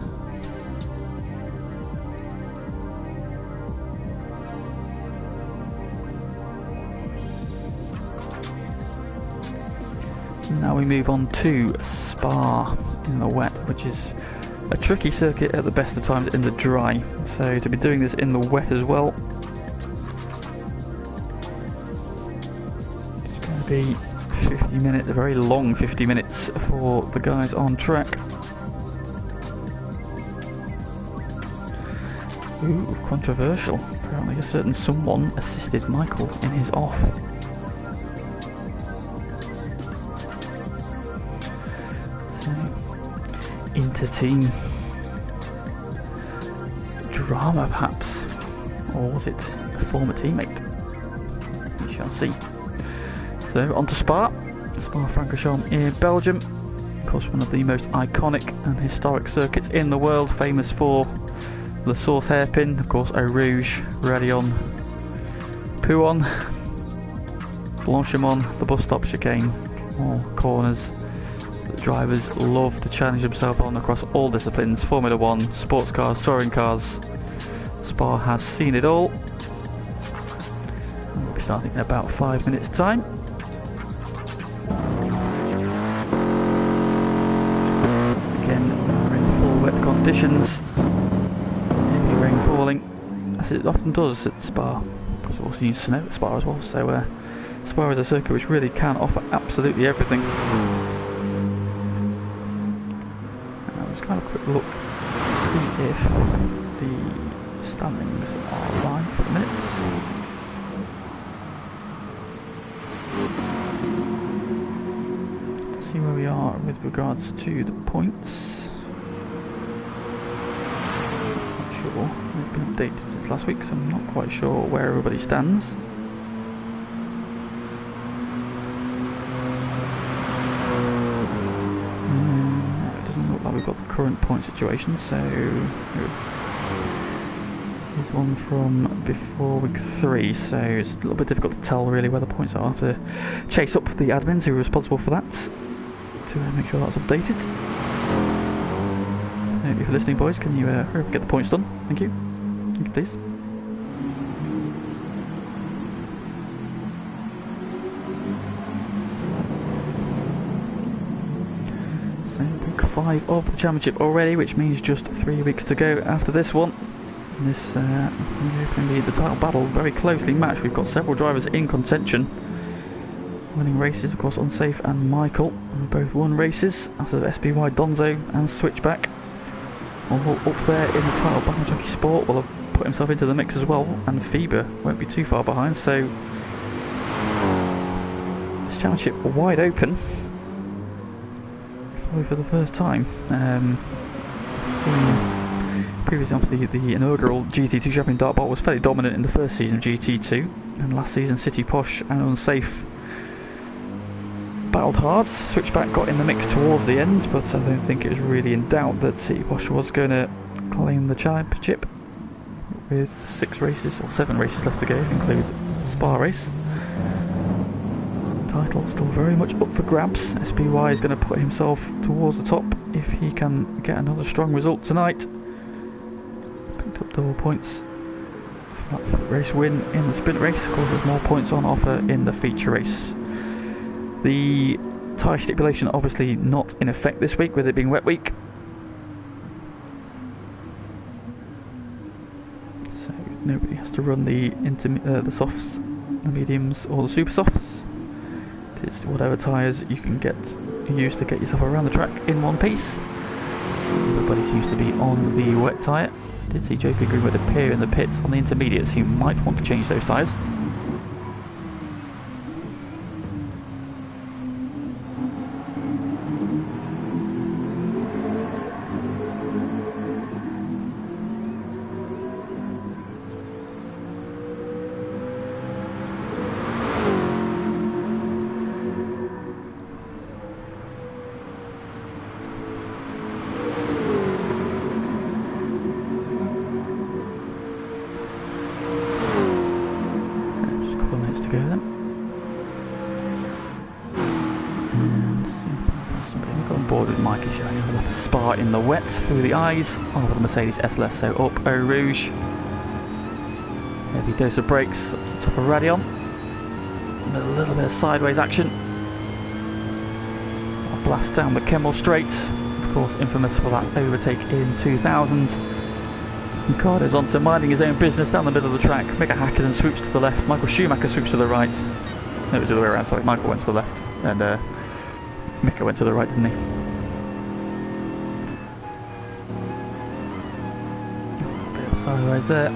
Now we move on to Spa in the wet, which is a tricky circuit at the best of times in the dry. So to be doing this in the wet as well, it's going to be 50 minutes, a very long 50 minutes for the guys on track. Ooh, controversial. Apparently a certain someone assisted Michael in his off. So, inter-team drama perhaps, or was it a former teammate? We shall see. So on to Spa Francorchamps in Belgium. Of course, one of the most iconic and historic circuits in the world, famous for the Source hairpin, of course Eau Rouge, Raidillon, Pouon, Blanchimont, the bus stop chicane, all corners that drivers love to challenge themselves on across all disciplines, Formula 1, sports cars, touring cars. Spa has seen it all. We'll be starting in about 5 minutes time. Conditions, heavy rain falling, as it often does at Spa. We've also seen snow at Spa as well, so Spa is a circuit which really can offer absolutely everything. Let's kind of a quick look to see if the standings are live for the minute. Let's see where we are with regards to the points. They've been updated since last week, so I'm not quite sure where everybody stands. It doesn't look like we've got the current point situation, so here's one from before week 3, so it's a little bit difficult to tell really where the points are. I have to chase up the admins who are responsible for that to make sure that's updated. If you're listening, boys, can you get the points done? Thank you. Thank you, please. So, week 5 of the championship already, which means just 3 weeks to go after this one. And this the title battle very closely matched. We've got several drivers in contention. winning races, of course, Unsafe and Michael, who both won races, as of SBY, Donzo and Switchback. All up there in the title battle. Jockey Sport will have put himself into the mix as well, and FIBA won't be too far behind, so this championship wide open, probably for the first time. Previously, obviously, the inaugural GT2 champion Dartball was fairly dominant in the first season of GT2, and last season City Posh and Unsafe battled hard. Switchback got in the mix towards the end, but I don't think it was really in doubt that City Posh was going to claim the championship, with 6 races or 7 races left to go, if you include the Spa race. Title still very much up for grabs. SBY is going to put himself towards the top if he can get another strong result tonight. Picked up double points for that race win in the sprint race. Of course, there's more points on offer in the feature race. The tyre stipulation obviously not in effect this week, with it being wet week. So nobody has to run the softs, the mediums or the super softs. It is whatever tyres you can use to get yourself around the track in one piece. Everybody seems to be on the wet tyre. Did see JP Greenwood appear in the pits on the intermediates. You might want to change those tyres. In the wet through the eyes of the Mercedes SLS, so up Eau Rouge. Heavy dose of brakes up to the top of Radion. A little bit of sideways action. A blast down the Kemmel Straight, of course infamous for that overtake in 2000. Ricardo's on to minding his own business down the middle of the track. Mika Hakkinen swoops to the left, Michael Schumacher swoops to the right. No, it was the other way around, sorry. Michael went to the left and Mika went to the right, didn't he? Sideways there.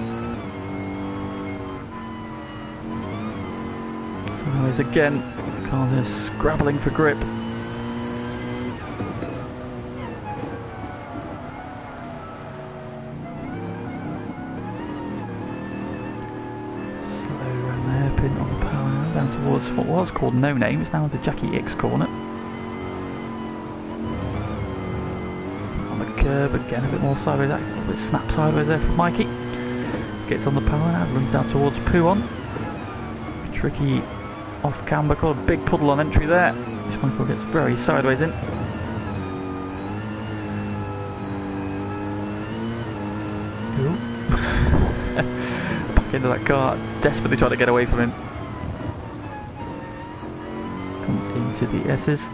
Sideways again. The car is scrabbling for grip. Slow around the hairpin on the power down towards what was called No Name. It's now the Jackie X corner. Curb again, a bit more sideways action, a little bit snap sideways there from Mikey. Gets on the power now, runs down towards Pouon. Tricky off camber, got a big puddle on entry there, which Michael gets very sideways in. Back into that car, desperately trying to get away from him. Comes into the S's.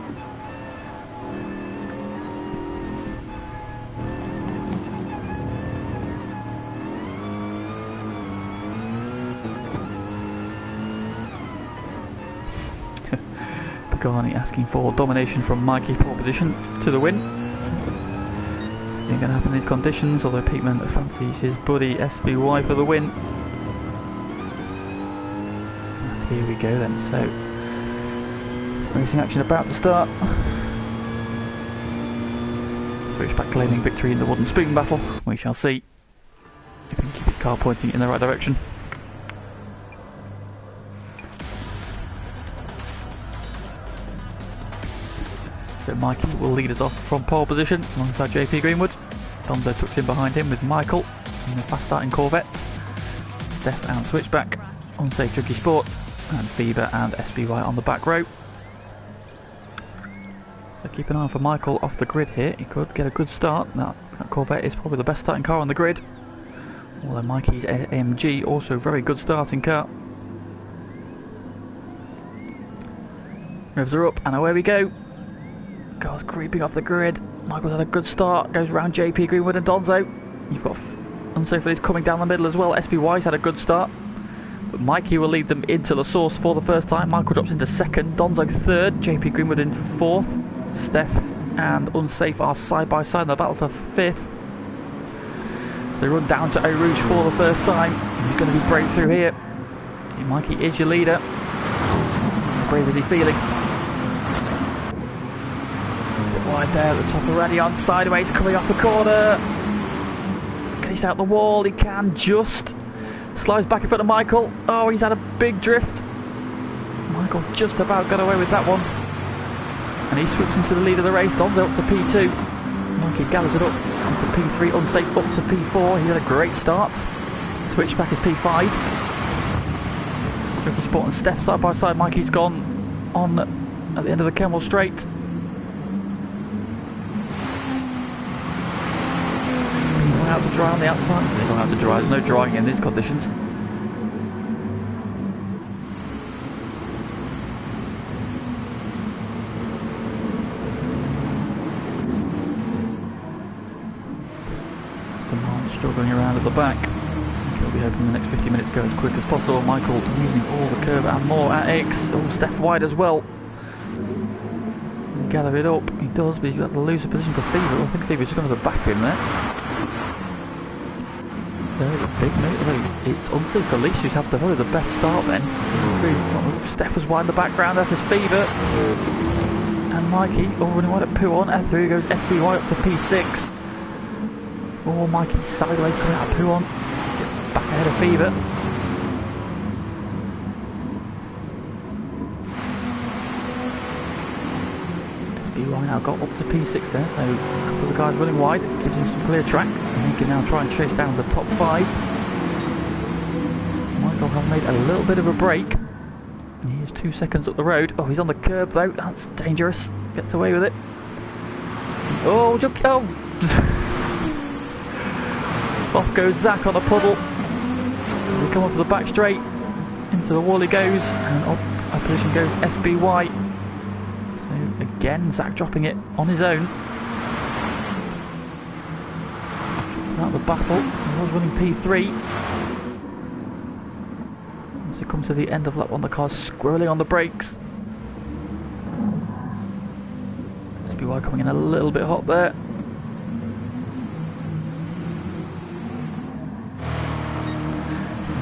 Garney asking for domination from Mikey, pole position to the win. Ain't going to happen in these conditions, although Peteman fancies his buddy SBY for the win. And here we go then, so racing action about to start. Switchback claiming victory in the wooden spoon battle. We shall see if he can keep his car pointing in the right direction. So Mikey will lead us off from pole position alongside JP Greenwood. Donzo tucks in behind him with Michael in the fast starting Corvette. Steph and Switchback, Unsafe Tricky Sport, and FIBA and SBY on the back row. So keep an eye on for Michael off the grid here. He could get a good start. That Corvette is probably the best starting car on the grid. Although Mikey's AMG also a very good starting car. Revs are up and away we go. Car's creeping off the grid. Michael's had a good start. Goes around JP Greenwood and Donzo. You've got Unsafe for this coming down the middle as well. SBY's had a good start. But Mikey will lead them into the source for the first time. Michael drops into second, Donzo third, JP Greenwood in fourth. Steph and Unsafe are side by side in the battle for fifth. So they run down to Eau Rouge for the first time. He's going to be breakthrough here. Mikey is your leader. How brave is he feeling? Wide there at the top of the Radion, sideways coming off the corner. Can he stay out the wall? He can, just. Slides back in front of Michael. Oh, he's had a big drift. Michael just about got away with that one. And he swoops into the lead of the race. Donzo up to P2. Mikey gathers it up to P3. Unsafe up to P4. He had a great start. Switch back is P5. Junkie Sport and Steph side by side. Mikey's gone on at the end of the Kemmel Straight. Out to dry on the outside. They're not out to dry. There's no drying in these conditions. Demand struggling around at the back. He'll be hoping the next 50 minutes go as quick as possible. Michael using all the curve and more at X. Oh, Steph wide as well. Gather it up. He does, but he's got to lose a position to Fever. I think Fever's just going to the back of him there. Big move. It's Unsafe for Leash who's had probably the best start then. Steph was wide in the background, that's his Fever. And Mikey, running wide at Pouon, and through goes SBY up to P6. Oh, Mikey sideways coming out of Pouon. Back ahead of Fever. SBY now got up to P6 there, so a couple of the guys running wide, gives him some clear track. And he can now try and chase down the top 5. Michael has made a little bit of a break. And he is 2 seconds up the road. Oh, he's on the curb though. That's dangerous. Gets away with it. Oh, jump! Oh! Off goes Zach on a puddle. We come onto the back straight. Into the wall he goes. And up a position goes SBY. So again, Zach dropping it on his own. Out of the battle, he was running P3. As we come to the end of lap 1, the car's squirreling on the brakes. SBY coming in a little bit hot there.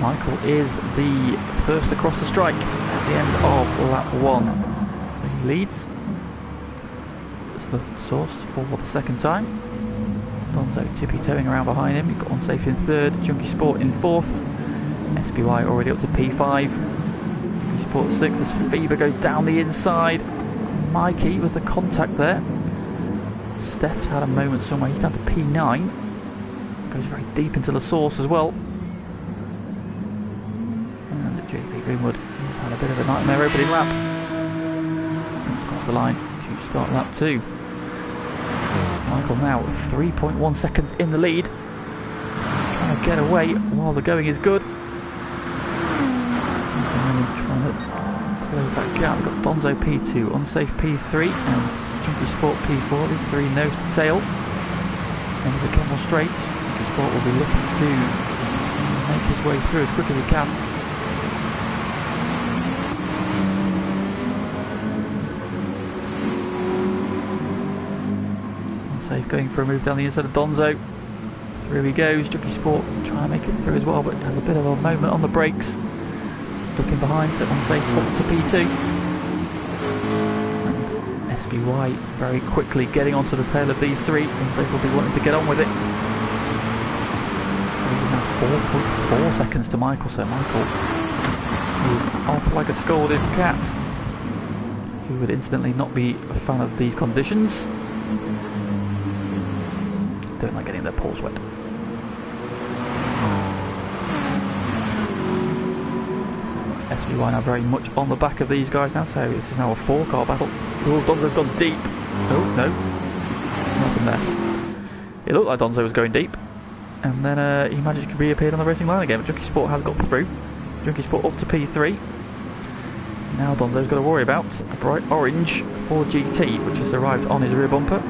Michael is the first across the strike at the end of lap 1. So he leads to the source for the second time. Donzo tippy-toeing around behind him. You've got Unsafe in third, Junkie Sport in fourth, SBY already up to P5, Junkie Sport sixth as Fever goes down the inside. Mikey was the contact there. Steph's had a moment somewhere, he's down to P9, goes very deep into the source as well. And JP Greenwood has had a bit of a nightmare opening lap. Across the line to start lap 2. Michael now 3.1 seconds in the lead. Trying to get away while the going is good. Trying to close that gap. We've got Donzo P2, Unsafe P3 and Junkie Sport P4. These three nose to tail. End of the Kemmel Straight. Junkie Sport will be looking to make his way through as quick as he can. Safe going for a move down the inside of Donzo. Through he goes. Junkie Sport trying to make it through as well, but has a bit of a moment on the brakes. Stuck in behind, so Unsafe up to P2. And SBY very quickly getting onto the tail of these three. Unsafe will be wanting to get on with it. He's now 4.4 seconds to Michael, so Michael is off like a scolded cat. Who would incidentally not be a fan of these conditions. Don't like getting their paws wet. SBY now very much on the back of these guys now, so this is now a 4-car battle. Oh, Donzo's gone deep. Oh, no. Nothing there. It looked like Donzo was going deep, and then he magically reappeared on the racing line again, but Junkie Sport has got through. Junkie Sport up to P3. Now Donzo's got to worry about a bright orange Ford GT, which has arrived on his rear bumper.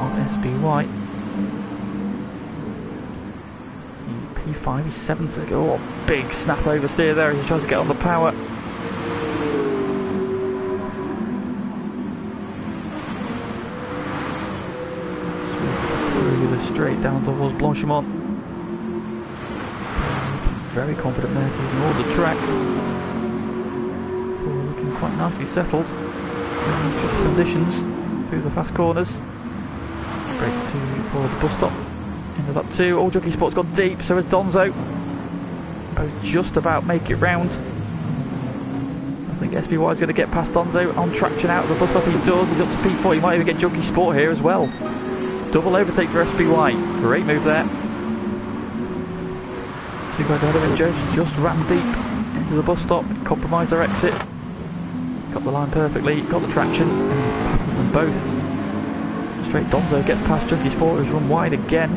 On SBY. P5, he's 7 to go. Oh, big snap oversteer there as he tries to get on the power. Through the straight down towards Blanchimont. Very confident there, using all the track. Oh, looking quite nicely settled. Conditions through the fast corners. Break for the bus stop. Into that 2. Oh, Junkie Sport's gone deep, so has Donzo. Both just about make it round. I think SBY is going to get past Donzo on traction out of the bus stop. He does. He's up to P4. He might even get Junkie Sport here as well. Double overtake for SBY. Great move there. 2 guys ahead of him. Jones just ran deep into the bus stop. Compromised their exit. Got the line perfectly. Got the traction and passes them both. Straight Donzo gets past Junkie Sport, who's run wide again.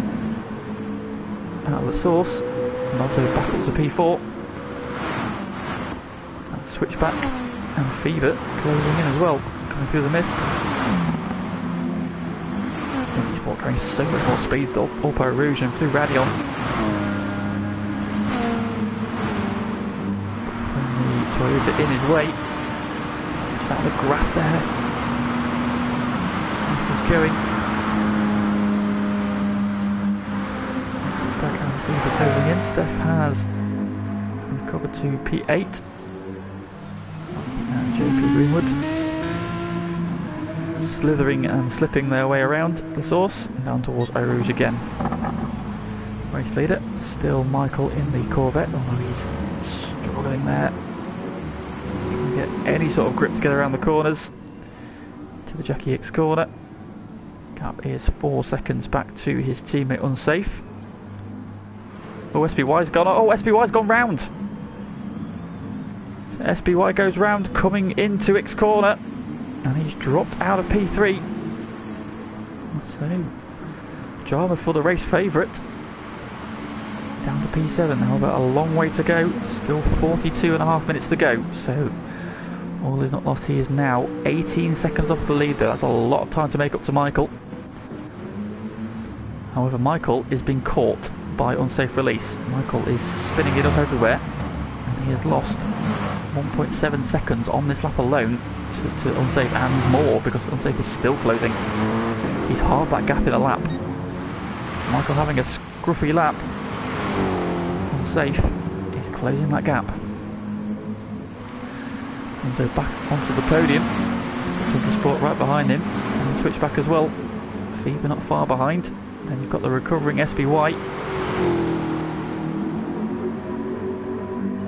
Out of the source. Donzo back up to P4. And switch back. And Fever closing in as well. Coming through the mist. Junkie Sport carrying so much more speed though. Alpo Rouge and through Radion. And the Toyota in his way. Just out of the grass there. He's going. Back and Fever closing in. Steph has recovered to P8. And JP Greenwood slithering and slipping their way around the source and down towards Eau Rouge again. Race leader still Michael in the Corvette, although he's struggling there. He can get any sort of grip to get around the corners. To the Jackie X corner. Gap is 4 seconds back to his teammate Unsafe. Oh, SBY's gone. Oh, SBY's gone round. So SBY goes round, coming into X corner, and he's dropped out of P3. So, drama for the race favourite. Down to P7 now, but a long way to go. Still 42.5 minutes to go. So, all is not lost. He is now 18 seconds off the lead there. That's a lot of time to make up to Michael. However, Michael is being caught by Unsafe Release. Michael is spinning it up everywhere, and he has lost 1.7 seconds on this lap alone to Unsafe, and more because Unsafe is still closing. He's halved that gap in a lap. Michael having a scruffy lap. Unsafe is closing that gap. And so back onto the podium. Junkie Sport right behind him, and switch back as well. Fever not far behind. Then you've got the recovering SBY.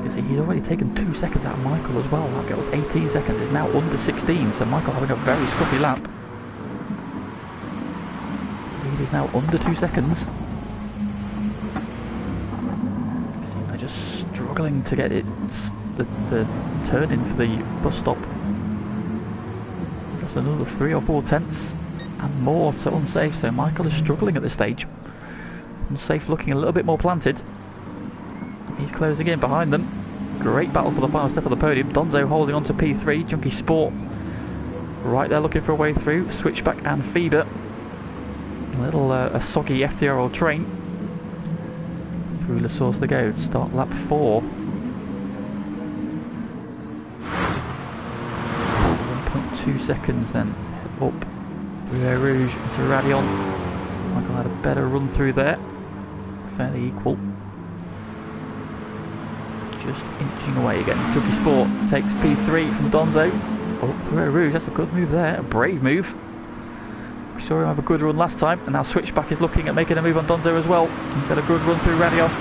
You see, he's already taken 2 seconds out of Michael as well. That was 18 seconds. It's now under 16, so Michael having a very scruffy lap. Lead is now under 2 seconds. You see, they're just struggling to get it, the turn in for the bus stop. Just another 3 or 4 tenths. And more to Unsafe, so Michael is struggling at this stage. Unsafe looking a little bit more planted. He's closing in behind them. Great battle for the final step of the podium. Donzo holding on to P3. Junkie Sport right there looking for a way through. Switchback and Feeder. A little a soggy FTRL train. Through the source they go. Start lap 4. 1.2 seconds then. Up. Through Eau Rouge to Radion. Michael had a better run through there. Fairly equal. Just inching away again. Junkie Sport takes P3 from Donzo. Oh, through Eau Rouge. That's a good move there. A brave move. We saw him have a good run last time, and now Switchback is looking at making a move on Donzo as well. He's had a good run through Radion.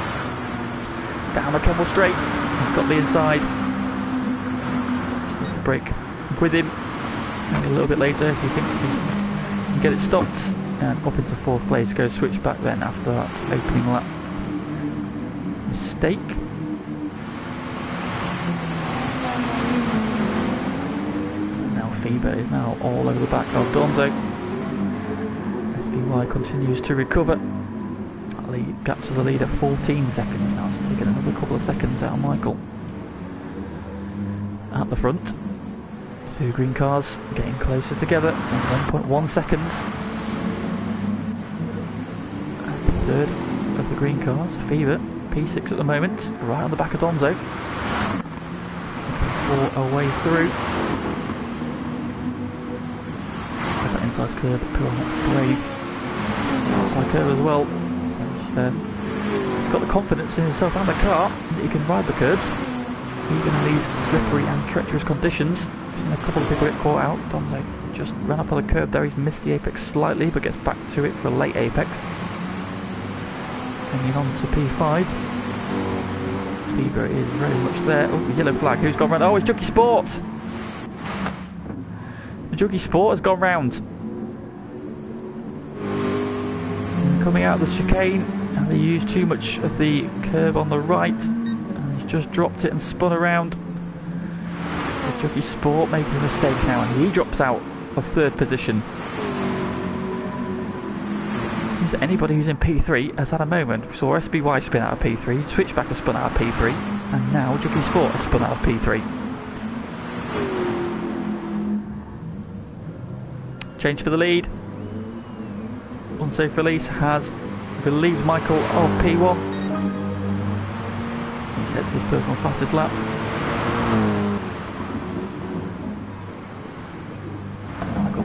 Down the Kemmel straight. He's got the inside. Just needs to break with him. Maybe a little bit later if he thinks he can get it stopped. And up into 4th place goes Switchback then after that opening lap mistake. And now Fever is now all over the back of Donzo. SBY continues to recover. That lead gap to the lead at 14 seconds now, so taking another couple of seconds out of Michael. At the front, 2 green cars getting closer together, 1.1 seconds. Third of the green cars, Fever, P6 at the moment, right on the back of Donzo. Or away through. That's that inside curve, brave. Outside curve as well. So he's got the confidence in himself and the car that he can ride the curbs, even in these slippery and treacherous conditions. I've seen a couple of people get caught out. Donzo just ran up on the curb there, he's missed the apex slightly, but gets back to it for a late apex. Hanging on to P5. Fever is very much there. Oh, the yellow flag. Who's gone round? Oh, it's Junkie Sport! The Junkie Sport has gone round. And coming out of the chicane, and they used too much of the curb on the right, and he's just dropped it and spun around. So Junkie Sport making a mistake now, and he drops out of third position. Seems that anybody who's in P3 has had a moment. We saw SBY spin out of P3, Switchback has spun out of P3, and now Junkie Sport has spun out of P3. Change for the lead. Unsafe release has relieved Michael of P1. He sets his personal fastest lap.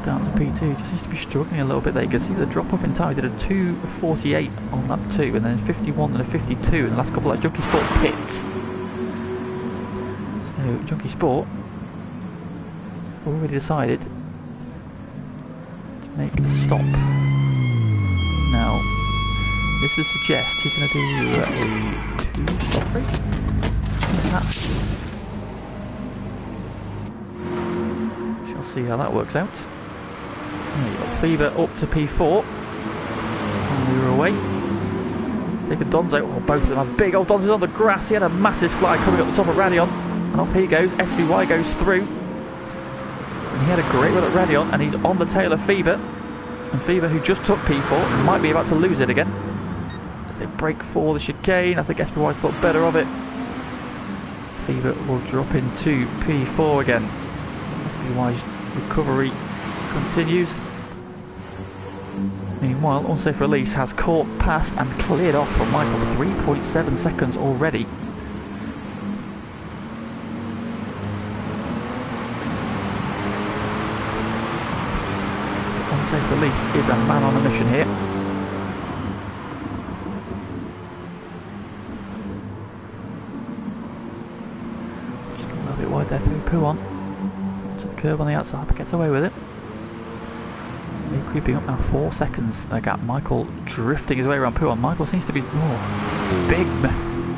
Down to P2, just seems to be struggling a little bit there. You can see the drop off in time. He did a 2:48 on lap 2 and then 51 and a 52 in the last couple of Junkie Sport pits. So Junkie Sport already decided to make a stop. Now this would suggest he's going to do a 2-stop race. Shall see how that works out. You've got Fever up to P4, and we were away. Taking Donzo, oh, both of them have big old Donzo's on the grass. He had a massive slide coming up the top of Radion, and off he goes. SVY goes through, and he had a great run at Radion, and he's on the tail of Fever. And Fever, who just took P4, might be about to lose it again as they break for the chicane. I think SVY thought better of it. Fever will drop into P4 again. SVY's recovery continues. Meanwhile, Unsafe Release has caught, passed and cleared off from Michael with 3.7 seconds already. Unsafe Release is a man on a mission here. Just a little bit wide there through Puon. To the curve on the outside, but gets away with it. Creeping up now, 4 seconds a gap. Michael drifting his way around Puon. Michael seems to be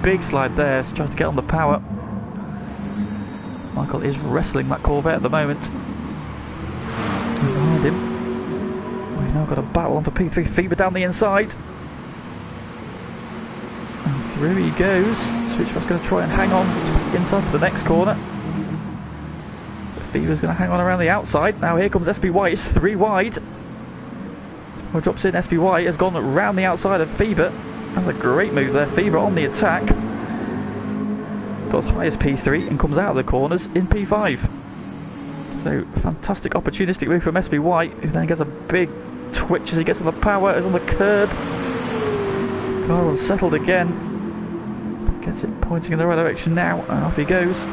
big slide there, so tries to get on the power. Michael is wrestling that Corvette at the moment. Behind him, we've now got a battle on for P3. Fever down the inside, and through he goes. Switchback's going to try and hang on to the inside for the next corner. Fever's going to hang on around the outside. Now here comes SBY, it's 3 wide. Drops in, SBY has gone round the outside of Fever. That's a great move there. Fever on the attack. Got as high as P3 and comes out of the corners in P5. So fantastic opportunistic move from SBY, who then gets a big twitch as he gets on the power, is on the curb. Car unsettled again. Gets it pointing in the right direction now, and off he goes.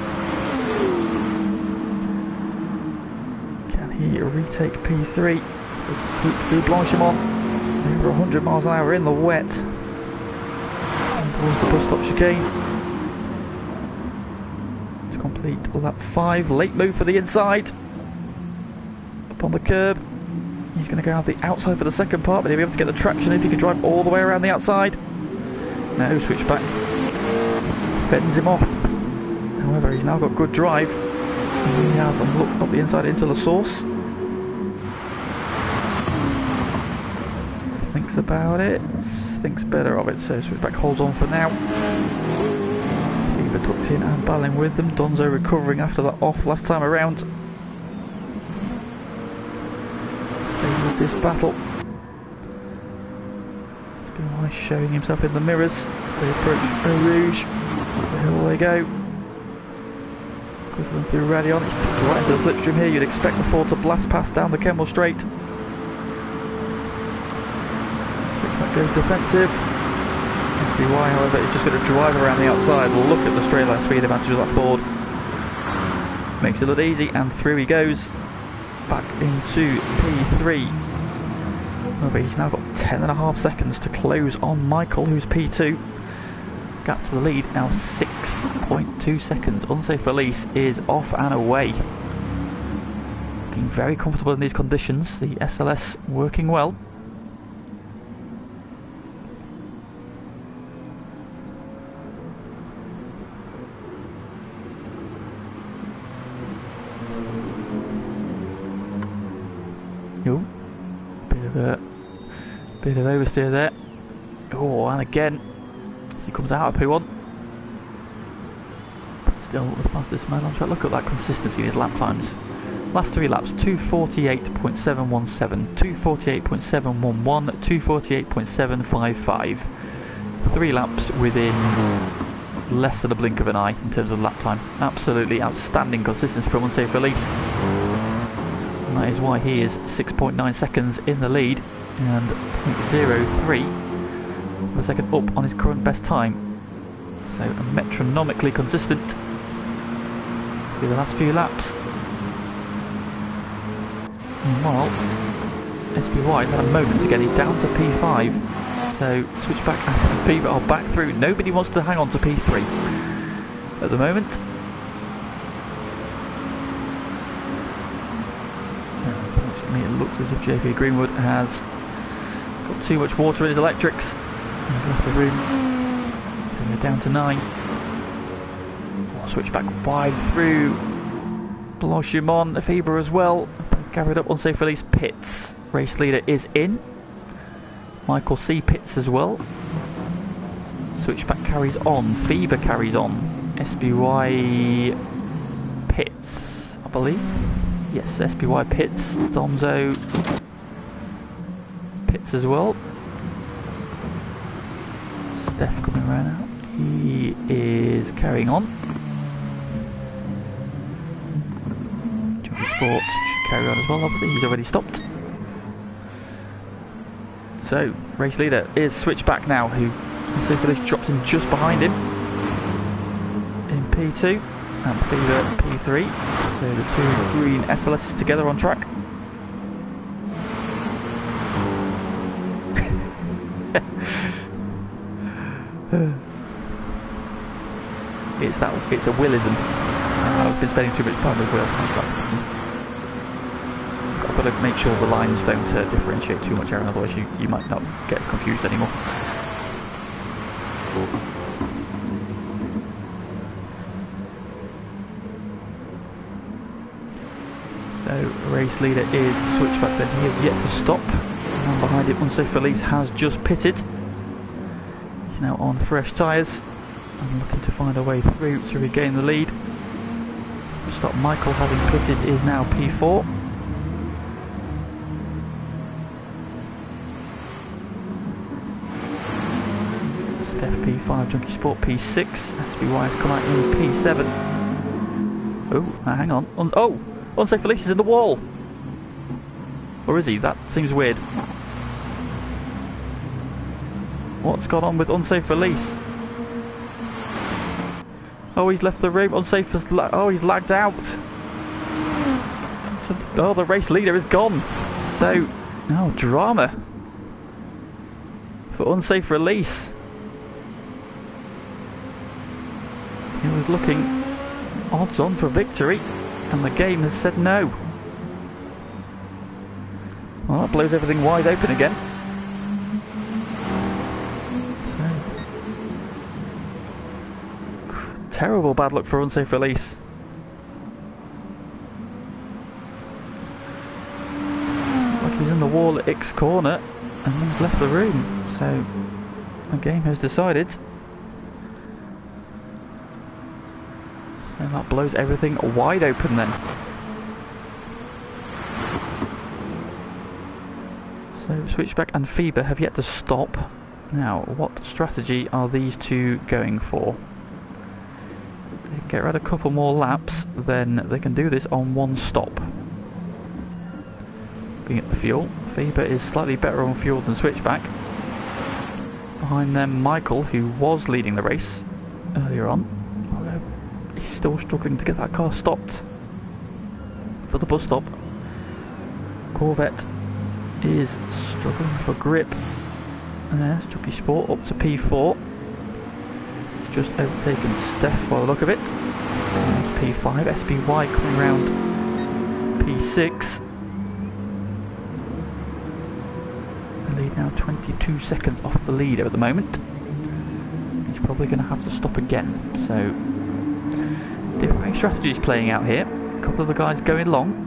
Can he retake P3? Sweep through Blanchimont, over 100 miles an hour in the wet, and towards the bus stop chicane to complete lap 5. Late move for the inside, up on the curb. He's going to go out the outside for the second part, but he'll be able to get the traction if he can drive all the way around the outside. No, Switchback fends him off. However, he's now got good drive. He has looked up the inside into the source. Thinks about it, thinks better of it, so Switchback holds on for now. Fever tucked in and battling with them. Donzo recovering after that off last time around. Staying with this battle. SBY showing himself in the mirrors as they approach Eau Rouge. The hill they go. Good run through Radion, it's tucked right into the slipstream here. You'd expect the 4 to blast past down the Kemmel Straight. Goes defensive. SBY, however, is just going to drive around the outside. Look at the straight line speed advantage of that Ford. Makes it look easy, and through he goes. Back into P3. Oh, but he's now got 10.5 seconds to close on Michael, who's P2. Gap to the lead, now 6.2 seconds. Unsafe release is off and away. Looking very comfortable in these conditions. The SLS working well. Oh, bit of oversteer there. Oh, and again, he comes out of P1. But still the fastest man on track. Look at that consistency in his lap times. Last 3 laps, 2:48.717, 2:48.711, 2:48.755. 3 laps within less than a blink of an eye in terms of lap time. Absolutely outstanding consistency from unsafe release. And that is why he is 6.9 seconds in the lead and 0.03 of a second up on his current best time. So metronomically consistent through the last few laps. Meanwhile, SPY had a moment to get it down to P5. So Switchback and Fever are back through. Nobody wants to hang on to P3 at the moment. Unfortunately, it looks as if JP Greenwood has got too much water in his electrics. He's left the room. So they're down to 9. Switchback wide through. Blanchimont, Fever as well. Carried up, unsafe release, pits. Race leader is in. Michael C pits as well. Switchback carries on. Fever carries on. SBY pits, I believe. Yes, SBY pits. Donzo pits as well. Steph coming around now. He is carrying on. Johnny Sport should carry on as well, obviously. He's already stopped. So, race leader is Switchback now, who unsafe release drops in just behind him in P2 and Fever P3. So the two green SLSs together on track. It's a willism. I've been spending too much time with Will. I've got to make sure the lines don't differentiate too much, Aaron, otherwise you might not get confused anymore. So race leader is Switchback, then he has yet to stop. And behind him, unsafe release has just pitted. He's now on fresh tyres and looking to find a way through to regain the lead. Stop Michael having pitted is now P4. Steph P5, Junkie Sport P6, SBY has come out in P7. Oh, hang on. Oh! Unsafe release is in the wall! Or is he? That seems weird. What's gone on with unsafe release? Oh, he's left the room. Unsafe has he's lagged out. So, oh, the race leader is gone. So, oh, drama for unsafe release. He was looking odds on for victory, and the game has said no. Well, that blows everything wide open again. Terrible bad luck for unsafe release. Like he's in the wall at X corner and he's left the room. So the game has decided. And that blows everything wide open then. So Switchback and Fever have yet to stop. Now, what strategy are these two going for? Get rid of a couple more laps, then they can do this on one stop. Looking at the fuel, Fever is slightly better on fuel than Switchback. Behind them, Michael, who was leading the race earlier on. Although he's still struggling to get that car stopped for the bus stop. Corvette is struggling for grip. And there's Jockey Sport up to P4. He's just overtaken Steph by the look of it. And P5, SBY coming round P6. The lead now 22 seconds off the leader at the moment. He's probably going to have to stop again. So, different strategies playing out here. A couple of the guys going long.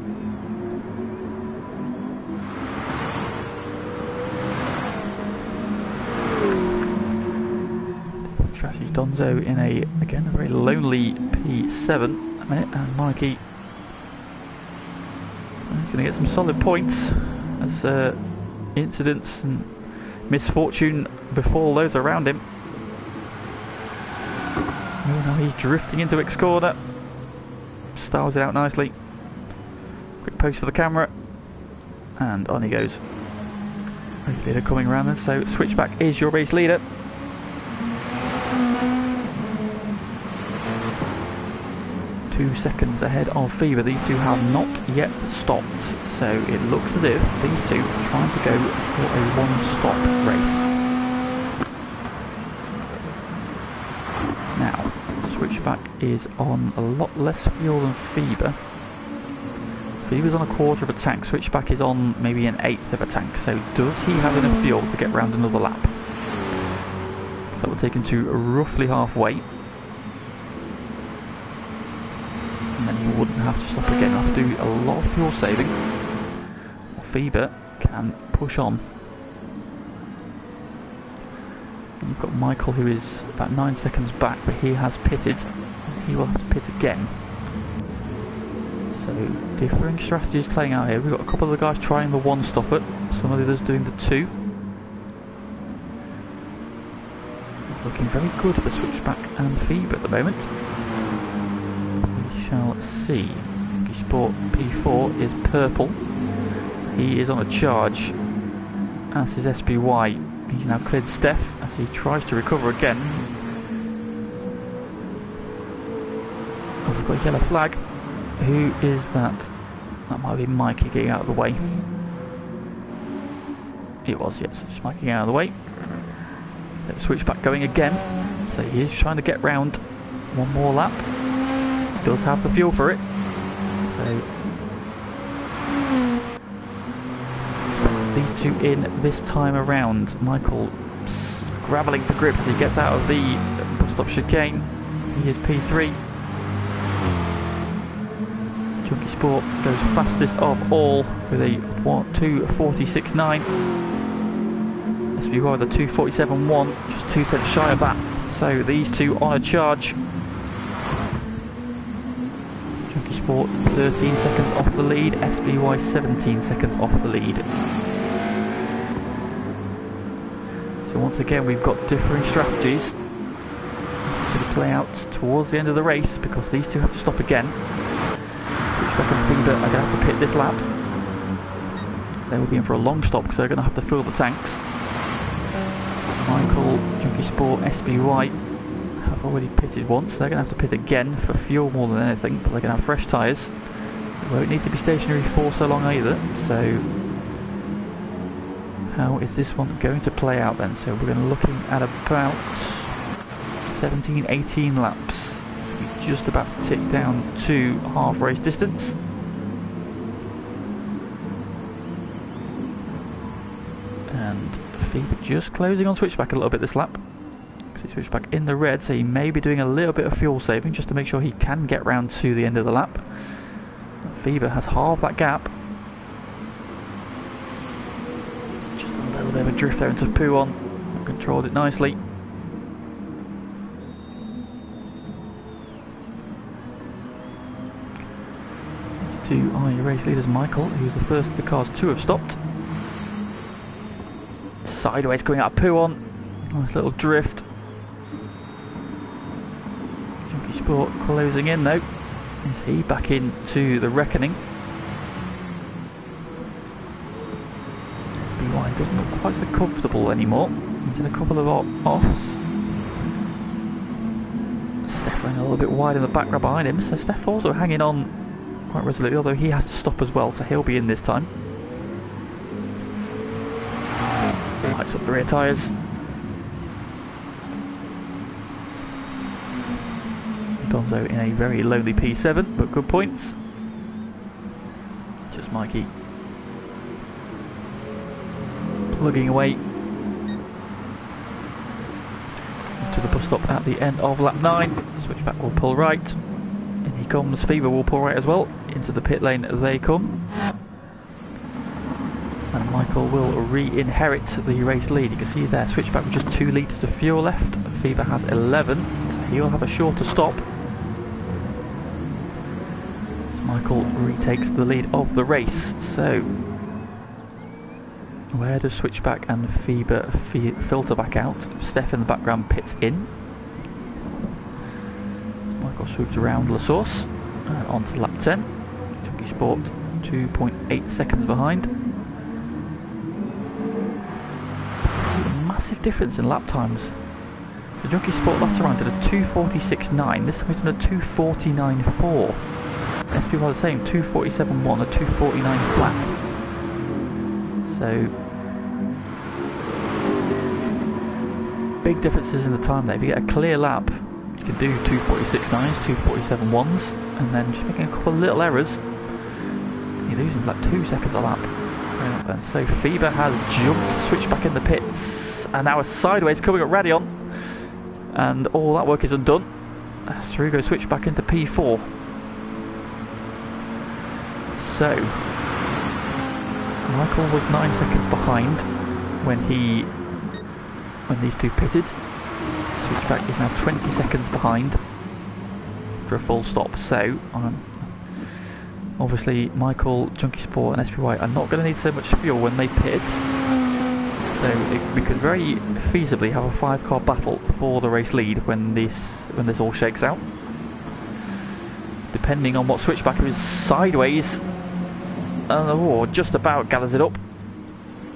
Strategies Donzo in again, a very lonely P7 a minute, and Mikey is going to get some solid points as incidents and misfortune befall those around him. Oh, now he's drifting into X corner. Styles it out nicely. Quick post for the camera, and on he goes. Race leader coming around then, so Switchback is your race leader. Seconds ahead of Fever. These two have not yet stopped, so it looks as if these two are trying to go for a one-stop race. Now, Switchback is on a lot less fuel than Fever. Fever's on a quarter of a tank, Switchback is on maybe an eighth of a tank, so does he have enough fuel to get round another lap? So that will take him to roughly halfway. And then he wouldn't have to stop again, he'll have to do a lot of fuel saving. Fever can push on. And you've got Michael, who is about 9 seconds back, but he has pitted. He will have to pit again. So differing strategies playing out here. We've got a couple of the guys trying the one stopper, some of the others doing the two. It's looking very good for Switchback and Fever at the moment. Shall see. Jockey Sport P4 is purple, so he is on a charge, as is SBY. He's now cleared Steph as he tries to recover again. Oh, we've got a yellow flag. Who is that? That might be Mikey getting out of the way. It was, yes, it's Mikey getting out of the way. Switchback going again, so he is trying to get round one more lap. Does have the fuel for it, so these two in this time around. Michael scrabbling for grip as he gets out of the bus stop chicane. He is P3. Jockey Sport goes fastest of all with a 2:46.9. SBY with a 2:47.1, just 2 tenths shy of that. So these two on a charge. Sport 13 seconds off the lead, SBY 17 seconds off the lead. So once again we've got differing strategies to play out towards the end of the race, because these two have to stop again. Switchback and Fever are going to have to pit this lap. They will be in for a long stop because they're going to have to fill the tanks. Michael, Jockey Sport, SBY have already pitted once. They're going to have to pit again for fuel more than anything, but they're going to have fresh tyres. They won't need to be stationary for so long either, so how is this one going to play out then? So we're going to be looking at about 17-18 laps. We're just about to tick down to half race distance. And Fever just closing on Switchback a little bit this lap. Switchback in the red, so he may be doing a little bit of fuel saving just to make sure he can get round to the end of the lap. Fever has halved that gap. Just a little bit of a drift there into poo on. Controlled it nicely. These two are your race leaders. Michael, who's the first of the cars to have stopped. Sideways going out of poo on. Nice little drift. Sport closing in though. Is he back into the reckoning? SBY doesn't look quite so comfortable anymore. He's in a couple of offs. Steph running a little bit wide in the background behind him, so Steph also hanging on quite resolutely, although he has to stop as well, so he'll be in this time. Lights up the rear tyres. Donzo in a very lonely P7, but good points. Just Mikey plugging away to the bus stop at the end of lap 9. Switchback will pull right. In he comes. Fever will pull right as well. Into the pit lane they come. And Michael will re-inherit the race lead. You can see there, Switchback with just 2 litres of fuel left. Fever has 11, so he'll have a shorter stop. Michael retakes the lead of the race. So, where does Switchback and Fever filter back out? Steph in the background pits in. Michael swoops around La Source and on to lap 10. Junkie Sport 2.8 seconds behind. Massive difference in lap times. The Junkie Sport last round did a 2:46.9. This time he's done a 2:49.4. SPY the same, 2:47.1, a 2:49 flat. So big differences in the time there. If you get a clear lap, you can do 2:46.9s, 2:47.1s, and then just making a couple of little errors, you're losing like 2 seconds a lap. And so Fever has jumped Switchback in the pits, and now a sideways coming up Radion, and all that work is undone. Through goes Switchback into P4. So Michael was 9 seconds behind when these two pitted. Switchback is now 20 seconds behind for a full stop. So obviously Michael, Junkie Sport and SPY are not going to need so much fuel when they pit. So we could very feasibly have a 5-car battle for the race lead when this all shakes out. Depending on what Switchback is sideways. Just about gathers it up.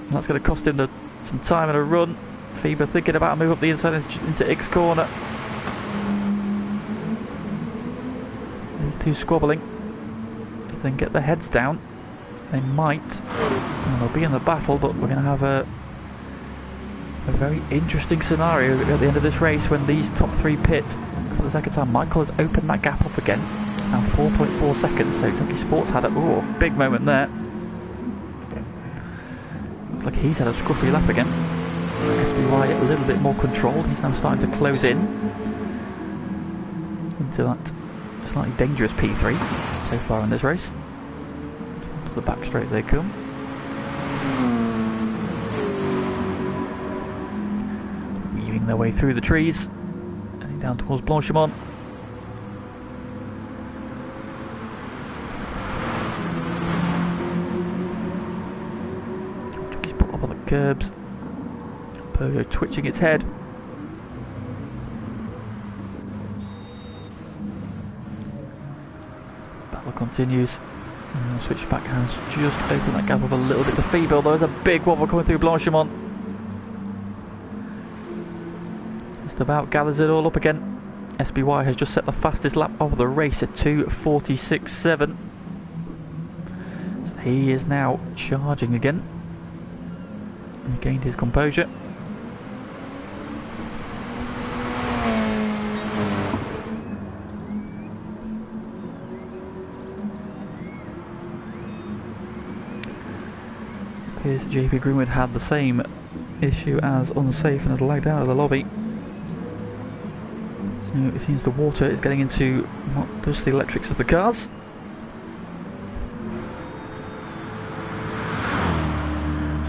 That's going to cost him some time and a run. Fever thinking about a move up the inside into X corner. These two squabbling. If they can get their heads down, they might. And they'll be in the battle, but we're going to have a very interesting scenario at the end of this race when these top 3 pit for the second time. Michael has opened that gap up again. Now 4.4 seconds, so Junkie Sports had a big moment there. Looks like he's had a scruffy lap again. SPY a little bit more controlled. He's now starting to close in into that slightly dangerous P3 so far in this race. To the back straight they come. Weaving their way through the trees, heading down towards Blanchimont. Curbs. Pogo twitching its head. Battle continues. Switchback has just opened that gap up a little bit to Fever, although there's a big wobble coming through Blanchimont. Just about gathers it all up again. SPY has just set the fastest lap of the race at 2:46.7. So he is now charging again. He gained his composure. Appears JP Greenwood had the same issue as unsafe and has lagged out of the lobby. So it seems the water is getting into what does the electrics of the cars.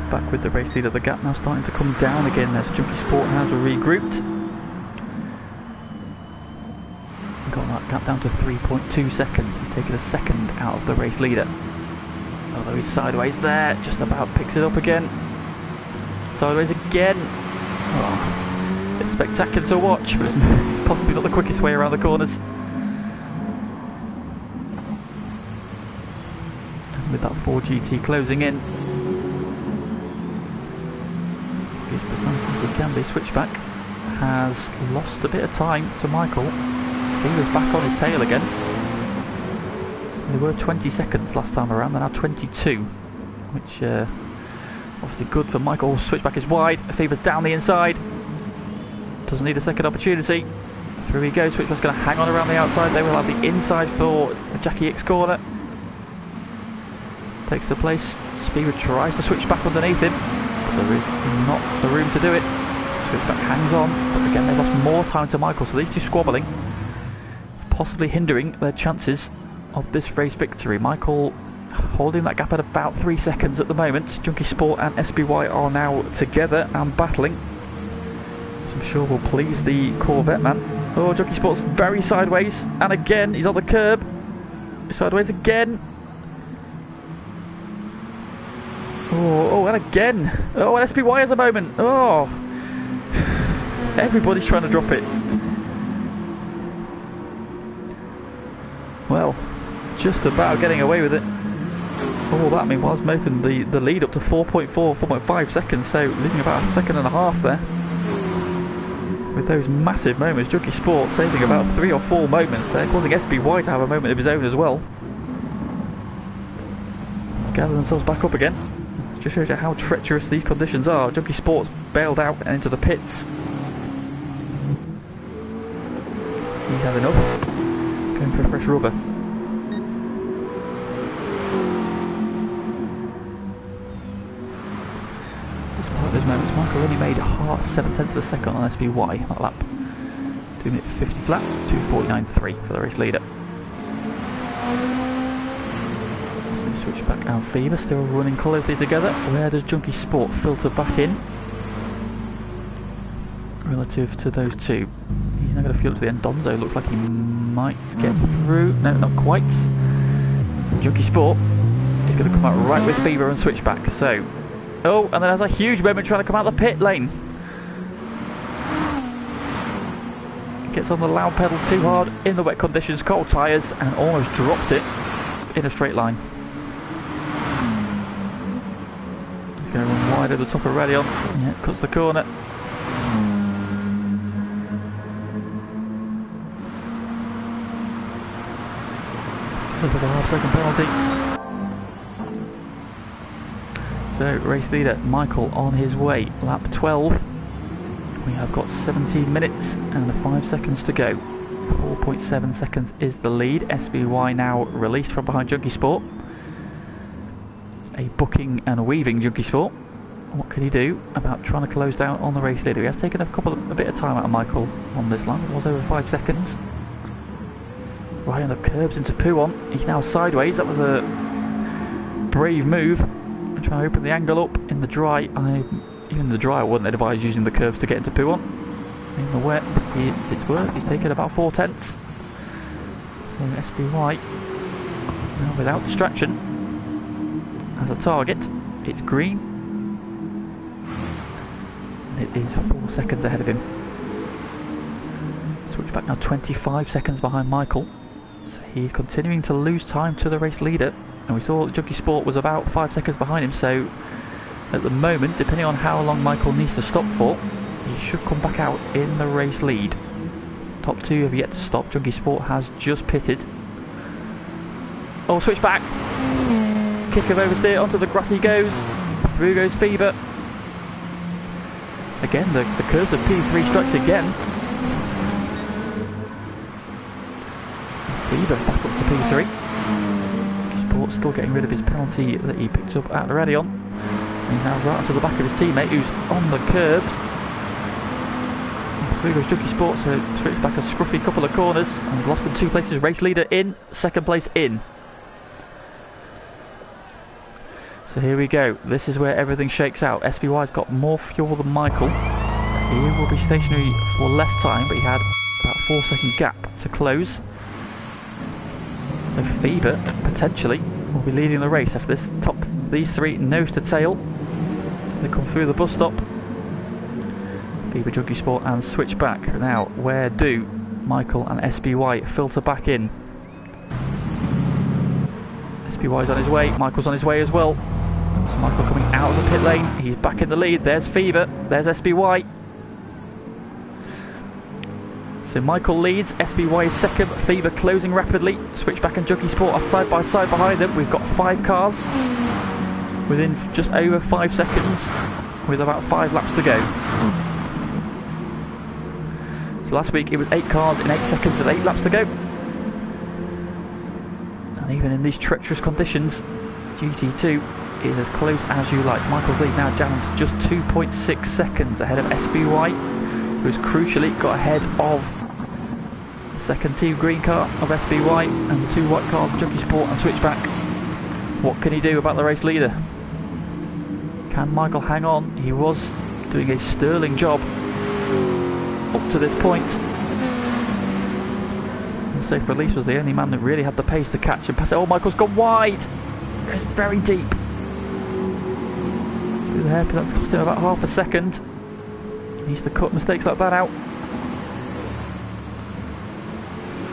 Back with the race leader, the gap now starting to come down again as Junkie Sport has regrouped. Got that gap down to 3.2 seconds. He's taken a second out of the race leader. Although he's sideways there, just about picks it up again. Sideways again. Oh, it's spectacular to watch, but it's possibly not the quickest way around the corners. And with that 4GT closing in, as precise as he can be. Switchback has lost a bit of time to Michael. He was back on his tail again. They were 20 seconds last time around, they're now 22, which obviously good for Michael. Switchback is wide, Fever's down the inside, doesn't need a second opportunity. Through he goes. Switchback's going to hang on around the outside. They will have the inside for the Jackie X corner. Takes the place. Fever tries to switch back underneath him, but there is not the room to do it. Switchback hangs on, but again they lost more time to Michael, so these two squabbling is possibly hindering their chances of this race victory. Michael holding that gap at about 3 seconds at the moment. Junkie Sport and SBY are now together and battling, which I'm sure will please the Corvette man. Oh, Junkie Sport's very sideways, and again he's on the curb. Sideways again. Oh, and again. Oh, and SBY has a moment. Oh, everybody's trying to drop it. Well, just about getting away with it. All that meanwhile is making the lead up to 4.5 seconds, so losing about a second and a half there. With those massive moments, Junkie Sport saving about 3 or 4 moments there, causing SBY to have a moment of his own as well. Gather themselves back up again. Just shows you how treacherous these conditions are. Junkie Sport's bailed out and into the pits. He's had enough. Going for fresh rubber. Despite those moments, Michael only made 7/10 of a second on SBY that lap. 2 minute 50 flat, 2:49.3 for the race leader. Switchback and Fever still running closely together. Where does Junkie Sport filter back in relative to those two? He's now going to fuel up to the end. Donzo looks like he might get through. No, not quite. Junkie Sport is going to come out right with Fever and Switchback. So, oh, and then has a huge moment trying to come out the pit lane. Gets on the loud pedal too hard in the wet conditions, cold tyres, and almost drops it in a straight line. He's going to run wide over the top of Radion. Yeah, cuts the corner. Just over the half-second penalty. So, race leader Michael on his way. Lap 12. We have got 17 minutes and 5 seconds to go. 4.7 seconds is the lead. SBY now released from behind Junkie Sport. A booking and weaving Junkie Sport. What can he do about trying to close down on the race leader? He has taken a bit of time out of Michael on this line. It was over 5 seconds. Right on the curbs into Pouon. He's now sideways. That was a brave move. I'm trying to open the angle up in the dry. Even in the dry I wouldn't advise using the curbs to get into Pouon. In the wet, it's worked. He's taken about 4/10. So SBY now without distraction. As a target, it's green. It is 4 seconds ahead of him. Switchback now 25 seconds behind Michael. So he's continuing to lose time to the race leader. And we saw that Junkie Sport was about 5 seconds behind him, so at the moment, depending on how long Michael needs to stop for, he should come back out in the race lead. Top two have yet to stop. Junkie Sport has just pitted. Oh, switch back. Kick of oversteer, onto the grass he goes. Through goes Fever. Again, the curves of P3 strikes again. Fever back up to P3. Sport still getting rid of his penalty that he picked up at Radion. He's now right onto the back of his teammate who's on the curbs. Through goes Junkie Sport, so switches back a scruffy couple of corners and lost in 2 places. Race leader in, second place in. So here we go. This is where everything shakes out. SBY's got more fuel than Michael. So he will be stationary for less time, but he had about a 4-second gap to close. So Fever potentially will be leading the race after this. Top these three nose to tail as they come through the bus stop. Fever, Junkie Sport and Switchback. Now, where do Michael and SBY filter back in? SBY's on his way, Michael's on his way as well. It's Michael coming out of the pit lane. He's back in the lead. There's Fever. There's SBY. So Michael leads. SBY is second. Fever closing rapidly. Switchback and Jockey Sport are side by side behind them. We've got 5 cars within just over 5 seconds with about 5 laps to go. So last week it was 8 cars in 8 seconds with 8 laps to go. And even in these treacherous conditions, GT2 is as close as you like. Michael's lead now down to just 2.6 seconds ahead of SBY, who's crucially got ahead of the second team green car of SBY and the 2 white cars, Jockey Sport and Switchback. What can he do about the race leader? Can Michael hang on? He was doing a sterling job up to this point. And Safe Release was the only man that really had the pace to catch and pass it. Oh, Michael's gone wide! It's very deep. Through the hairpin, that's cost him about half a second. He needs to cut mistakes like that out.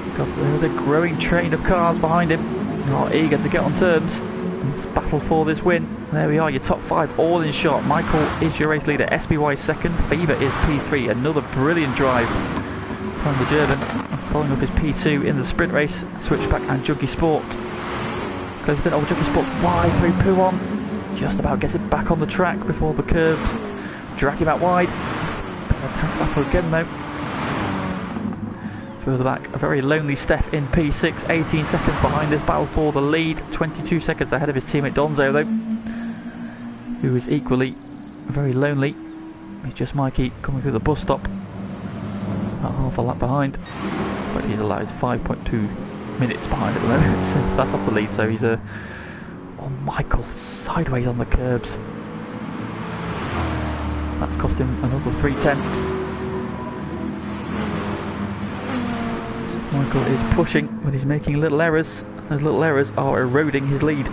Because there's a growing train of cars behind him who are eager to get on terms. Let's battle for this win. There we are, your top 5 all in shot. Michael is your race leader, SBY is second, Fever is P3. Another brilliant drive from the German. Following up his P2 in the sprint race, Switchback and Jockey Sport. Close to oh, Jockey Sport wide through Pouon. Just about gets it back on the track before the curbs drag him out wide. Tank lap again though. Further back, a very lonely step in P6, 18 seconds behind this battle for the lead, 22 seconds ahead of his teammate Donzo though, who is equally very lonely. It's just Mikey coming through the bus stop, about half a lap behind, but he's allowed 5.2 minutes behind at the moment, so that's off the lead, so he's on Michael sideways on the curbs. That's cost him another 3/10. Michael is pushing, but he's making little errors. Those little errors are eroding his lead.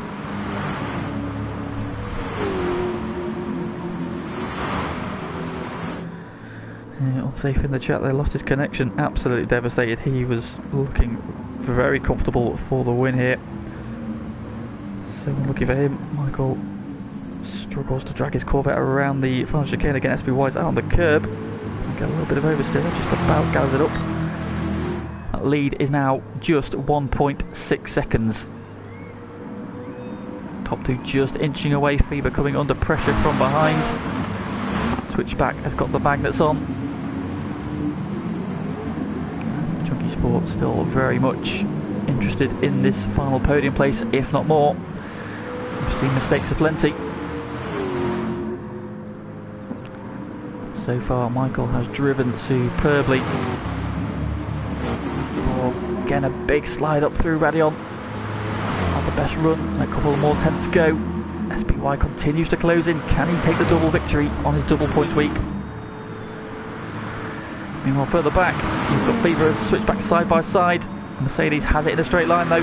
Unsafe in the chat, they lost his connection. Absolutely devastated. He was looking very comfortable for the win here. So unlucky for him. Michael struggles to drag his Corvette around the final chicane again. SBY's out on the curb. Get a little bit of oversteer, just about gathers it up. That lead is now just 1.6 seconds. Top 2 just inching away. Fever coming under pressure from behind. Switchback has got the magnets on. Jockey Sport still very much interested in this final podium place, if not more. We've seen mistakes aplenty. So far Michael has driven superbly. Oh, again a big slide up through Radion. Not the best run, and a couple more tenths go. SBY continues to close in. Can he take the double victory on his double points week? Meanwhile further back, you've got Fever and Switchback side by side. Mercedes has it in a straight line though.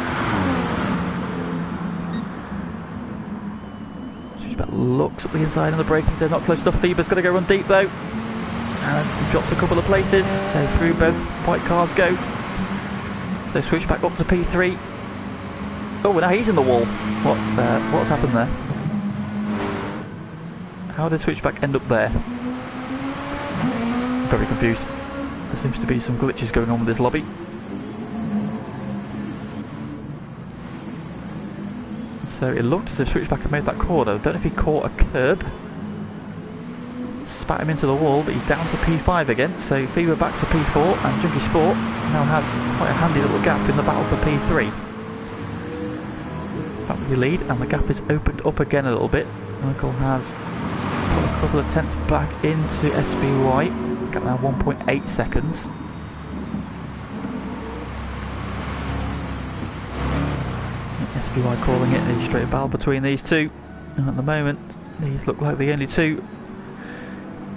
Switchback looks up the inside on the braking, so not close enough. Fever's going to go run deep though. And he drops a couple of places, so through both white cars go. So Switchback up to P3. Oh, now he's in the wall. What's happened there? How did Switchback end up there? I'm very confused. There seems to be some glitches going on with this lobby. So it looked as if Switchback had made that corner. I don't know if he caught a curb. Spat him into the wall, but he's down to P5 again. So Fever back to P4, and Jockey Sport now has quite a handy little gap in the battle for P3. Back with the lead, and the gap is opened up again a little bit. Michael has put a couple of tenths back into SBY. Got now 1.8 seconds. SBY calling it a straight battle between these two. And at the moment, these look like the only two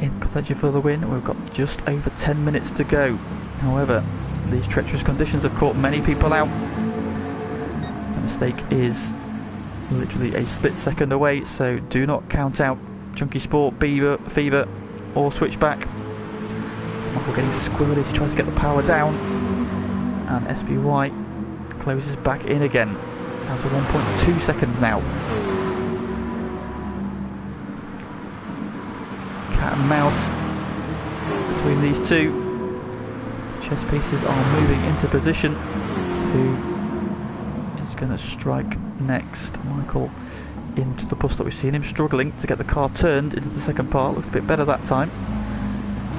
in contention for the win. We've got just over 10 minutes to go. However, these treacherous conditions have caught many people out. The mistake is literally a split second away, so do not count out Jockey Sport, Fever or Switchback. Michael getting squirrely as he tries to get the power down, and SBY closes back in again, down to 1.2 seconds now. cat and mouse between these two. Chess pieces are moving into position. Who is going to strike next? Michael into the bus stop. We've seen him struggling to get the car turned into the second part. Looks a bit better that time.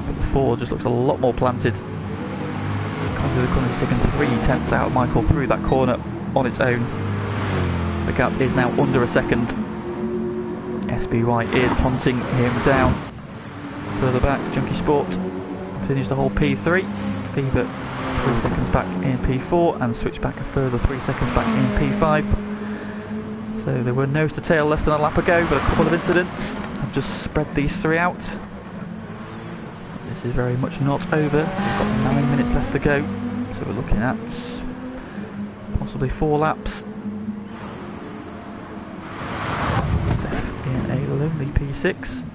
But the Ford just looks a lot more planted. Can't do the corner. He's taken 3/10 out of Michael through that corner on its own. The gap is now under a second. SBY is hunting him down. Further back, Junkie Sport continues to hold P3. Fever 3 seconds back in P4 and switch back a further 3 seconds back in P5. So there were nose to tail less than a lap ago, but a couple of incidents have just spread these three out. This is very much not over. We've got 9 minutes left to go, so we're looking at possibly 4 laps. Steph in a lonely P6.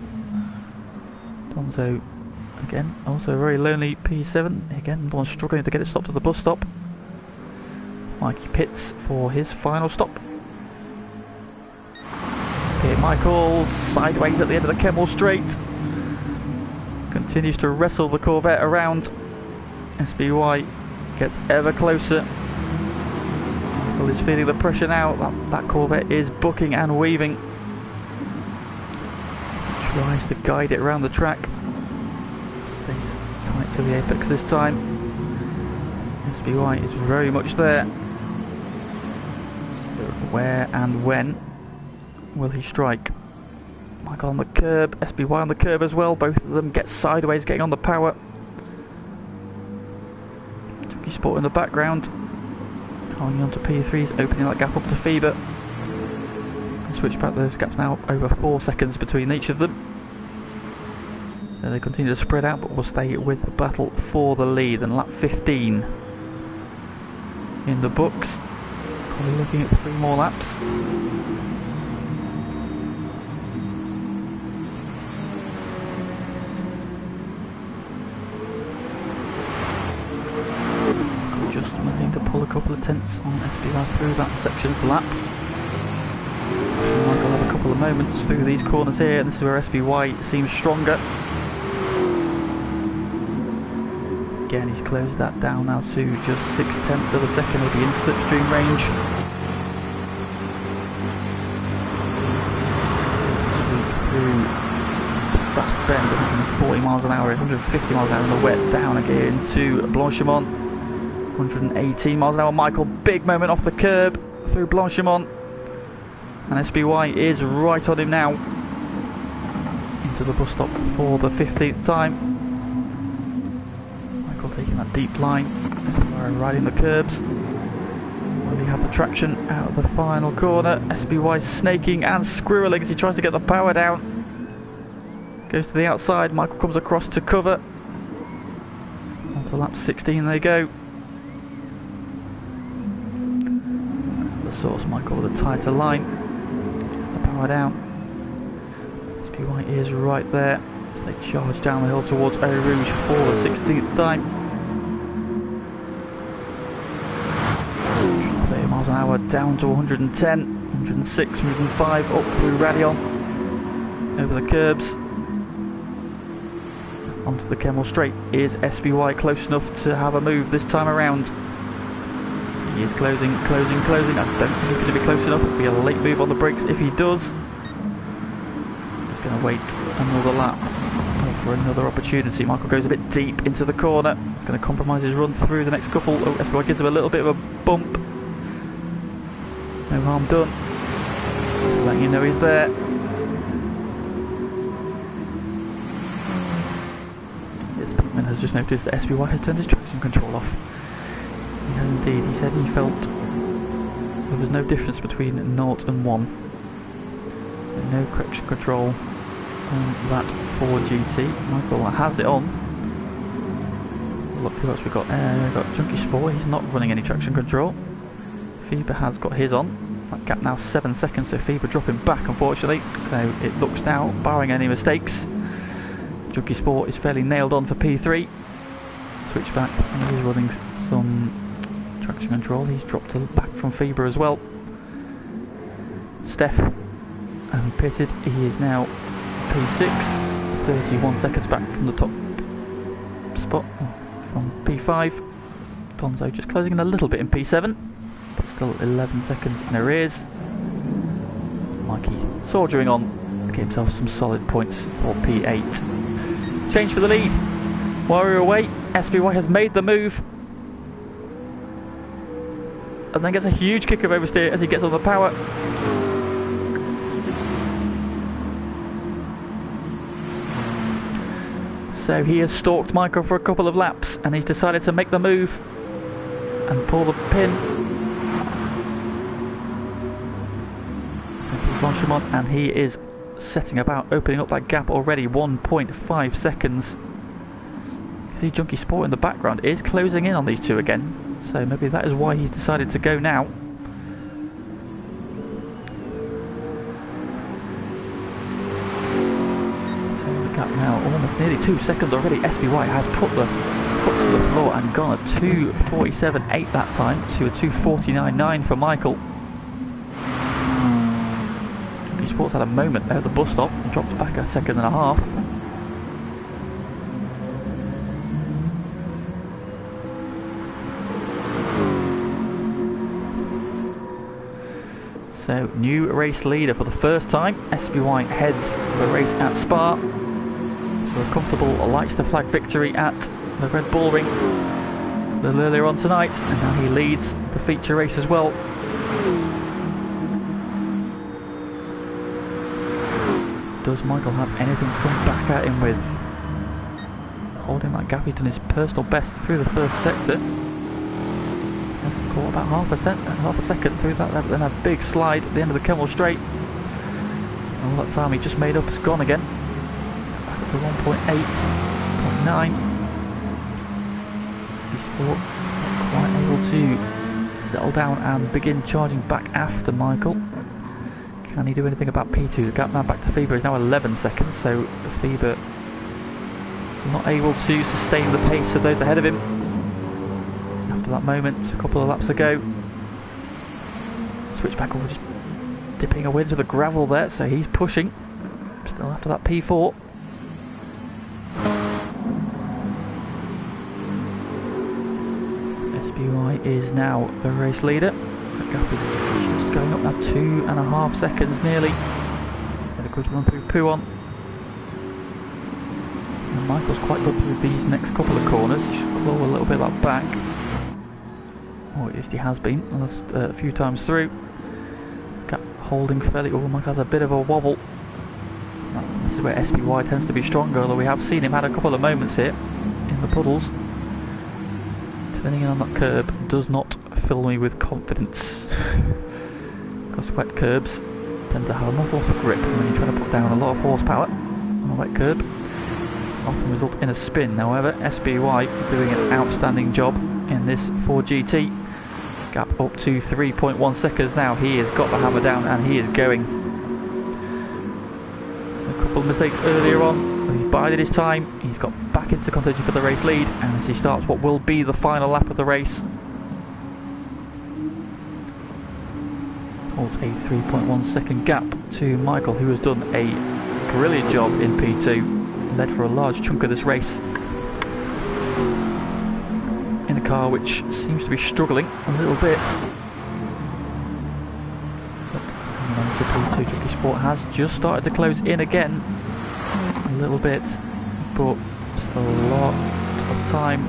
Donzo again, also a very lonely P7. Again, the one struggling to get it stopped at the bus stop. Mikey pits for his final stop. Here Michael, sideways at the end of the Kemmel Straight. Continues to wrestle the Corvette around. SBY gets ever closer. Michael is feeling the pressure now. That Corvette is bucking and weaving. Tries to guide it around the track. Stays tight to the apex this time. SBY is very much there. So where and when will he strike? Michael on the curb, SBY on the curb as well. Both of them get sideways, getting on the power. Junkie Sport in the background, holding on to P3s, opening that gap up to Fever. Switch back those gaps now, over 4 seconds between each of them. So they continue to spread out, but will stay with the battle for the lead. And lap 15 in the books. Probably looking at 3 more laps. Just managing to pull a couple of tenths on SBY through that section of the lap. Michael have a couple of moments through these corners here, and this is where SBY seems stronger. Again, he's closed that down now to just 0.6 of a second of the in slipstream range. Sweep through the fast bend, 140 miles an hour, 150 miles an hour in the wet, down again to Blanchimont. 118 miles an hour. Michael, big moment off the curb through Blanchimont. And SBY is right on him now. Into the bus stop for the 15th time. Michael taking that deep line. SBY riding the curbs. Will he have the traction out of the final corner? SBY snaking and squirreling as he tries to get the power down. Goes to the outside. Michael comes across to cover. Onto lap 16 they go. The source, Michael with a tighter line. Power down. SBY is right there. So they charge down the hill towards Eau Rouge for the 16th time. 30 miles an hour down to 110, 106, 105, up through Radion, over the curbs, onto the Kemmel Straight. Is SBY close enough to have a move this time around? He is closing. I don't think he's going to be close enough. It'll be a late move on the brakes if he does. He's going to wait another lap for another opportunity. Michael goes a bit deep into the corner. He's going to compromise his run through the next couple. Oh, SBY gives him a little bit of a bump. No harm done. Just letting you know he's there. Yes, Pinkman has just noticed that SBY has turned his traction control off. He has indeed. He said he felt there was no difference between 0 and 1. So no traction control on that Ford GT. Michael has it on. Look who else we've got. We've got Junkie Sport. He's not running any traction control. Fever has got his on. That gap now 7 seconds, so Fever dropping back unfortunately. So it looks now, barring any mistakes, Junkie Sport is fairly nailed on for P3. Switch back, and he's running some traction control. He's dropped back from Fever as well. Steph pitted. He is now P6. 31 seconds back from the top spot from P5. Donzo just closing in a little bit in P7, but still 11 seconds in arrears. Mikey soldiering on, get himself some solid points for P8. Change for the lead. While we're away, SBY has made the move, and then gets a huge kick of oversteer as he gets on the power. So he has stalked Michael for a couple of laps, and he's decided to make the move and pull the pin. Francorchamps, and he is setting about opening up that gap already. 1.5 seconds. You see Junkie Sport in the background is closing in on these two again, so maybe that is why he's decided to go now. So the gap now almost nearly 2 seconds already. SBY has put the foot to the floor and gone at 2:47.8 that time to a 2:49.9 for Michael. Junkie Sports had a moment there at the bus stop and dropped back a second and a half. So, new race leader for the first time. SBY heads the race at Spa. So a comfortable Leicester flag victory at the Red Bull Ring a little earlier on tonight. And now he leads the feature race as well. Does Michael have anything to come back at him with? Holding that gap, he's done his personal best through the first sector. Hasn't caught about half a second through that level, then a big slide at the end of the Kemmel Straight. All that time he just made up has gone again. Back up to 1.8, 0.9. He's not quite able to settle down and begin charging back after Michael. Can he do anything about P2? The gap now back to Feber is now 11 seconds, so Feber not able to sustain the pace of those ahead of him. After that moment, a couple of laps ago, Switchback was just dipping away into the gravel there, so he's pushing. Still after that P4. SBY is now the race leader. The gap is just going up now, 2.5 seconds nearly. Had a good run through Pouon. And Michael's quite good through these next couple of corners. He should claw a little bit of that back. Or at least he has been the last few times through. Gap holding fairly. Oh, Michael has a bit of a wobble. This is where SBY tends to be stronger, although we have seen him had a couple of moments here in the puddles. Turning in on that curb does not fill me with confidence. Because wet curbs tend to have an awful lot of grip when you're trying to put down a lot of horsepower on a wet curb. Often result in a spin. However, SBY doing an outstanding job in this 4GT. Gap up to 3.1 seconds now. He has got the hammer down and he is going. A couple of mistakes earlier on. He's bided his time. He's got back into contention for the race lead, and as he starts what will be the final lap of the race, holds a 3.1 second gap to Michael, who has done a brilliant job in P2, led for a large chunk of this race in a car which seems to be struggling a little bit. But coming on to P2, Junkie Sport has just started to close in again a little bit, but still a lot of time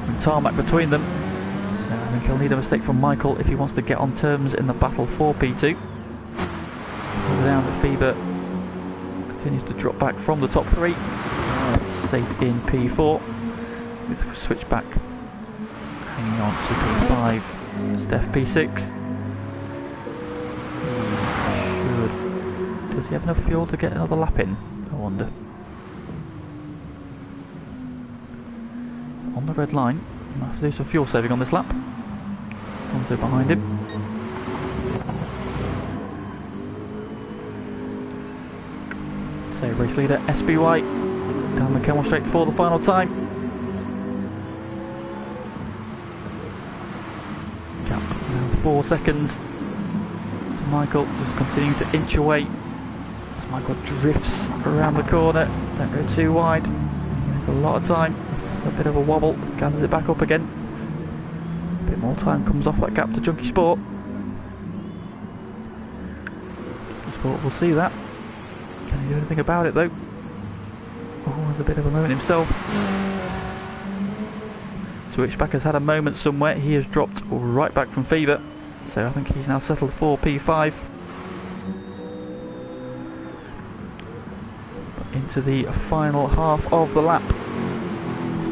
and tarmac between them. So I think he'll need a mistake from Michael if he wants to get on terms in the battle for P2. Down to Feber, continues to drop back from the top three. Safe in P4 with Switchback hanging on to P5. Steph P6. Does he have enough fuel to get another lap in? I wonder. On the red line, I'll have to do some fuel saving on this lap. Alonso behind him. So race leader SBY down the Kemmel Straight for the final time. Gap now 4 seconds to Michael, just continuing to inch away. As Michael drifts around the corner, don't go too wide. There's a lot of time, a bit of a wobble, gathers it back up again. A bit more time comes off that gap to Junkie Sport. Junkie Sport will see that. Can he do anything about it though? Oh, has a bit of a moment himself. Switchback has had a moment somewhere. He has dropped right back from fever. So I think he's now settled for P5. Into the final half of the lap.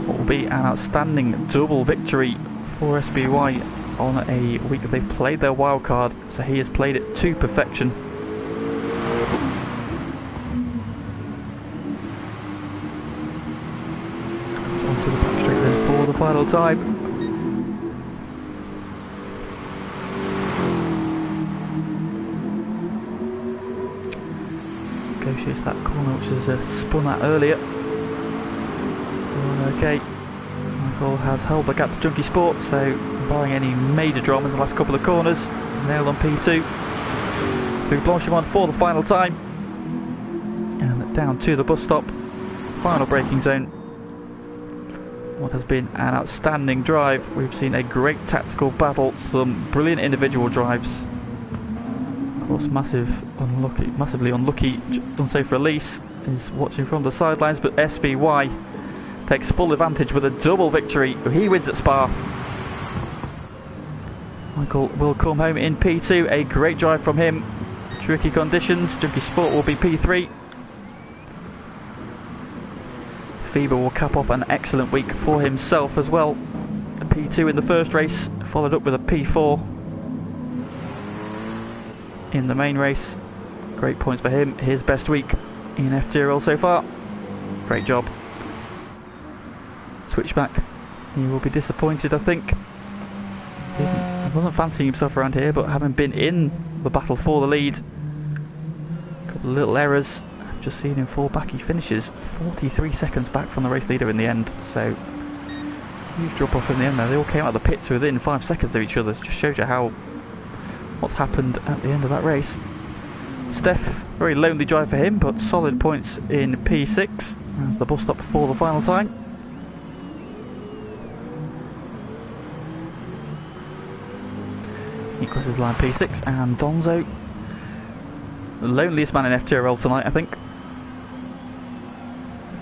What will be an outstanding double victory for SBY on a week that they've played their wild card. So he has played it to perfection. Onto the back straight then for the final time. Negotiates that corner which has spun out earlier. Okay, Michael has held the gap to Junkie Sport, so barring any major dramas in the last couple of corners, nailed on P2. Through Blanchimont for the final time. And down to the bus stop. Final braking zone. What has been an outstanding drive. We've seen a great tactical battle, some brilliant individual drives. Of course, massively unlucky, unsafe release is watching from the sidelines, but SBY takes full advantage with a double victory. He wins at Spa. Michael will come home in P2. A great drive from him. Tricky conditions. Junkie Sport will be P3. Fever will cap off an excellent week for himself as well. A P2 in the first race, followed up with a P4 in the main race. Great points for him. His best week in FTRL so far. Great job. Switchback. He will be disappointed, I think. He wasn't fancying himself around here, but having been in the battle for the lead, a couple of little errors. I've just seen him fall back. He finishes 43 seconds back from the race leader in the end. So huge drop off in the end there. They all came out of the pits within 5 seconds of each other. It just shows you what's happened at the end of that race. Steph, very lonely drive for him, but solid points in P6 as the bus stop for the final time. He crosses the line P6, and Donzo, the loneliest man in FTRL tonight, I think.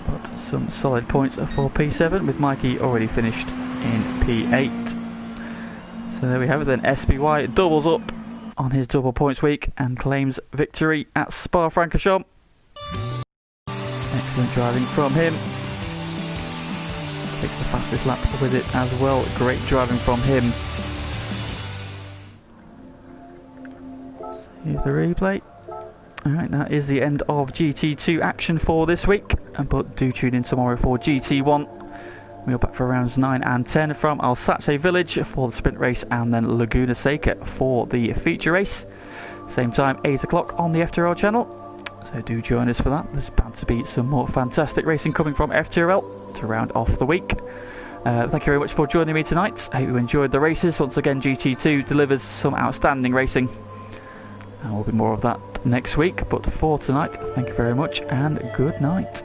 But some solid points for P7, with Mikey already finished in P8. So there we have it then. SBY doubles up on his double points week and claims victory at Spa-Francorchamps. Excellent driving from him. Takes the fastest lap with it as well. Great driving from him. Here's the replay. Alright, that is the end of GT2 action for this week. But do tune in tomorrow for GT1. We're back for rounds 9 and 10 from Alsace Village for the sprint race, and then Laguna Seca for the feature race. Same time, 8 o'clock on the FTRL channel. So do join us for that. There's bound to be some more fantastic racing coming from FTRL to round off the week. Thank you very much for joining me tonight. I hope you enjoyed the races. Once again, GT2 delivers some outstanding racing. And there'll be more of that next week. But for tonight, thank you very much and good night.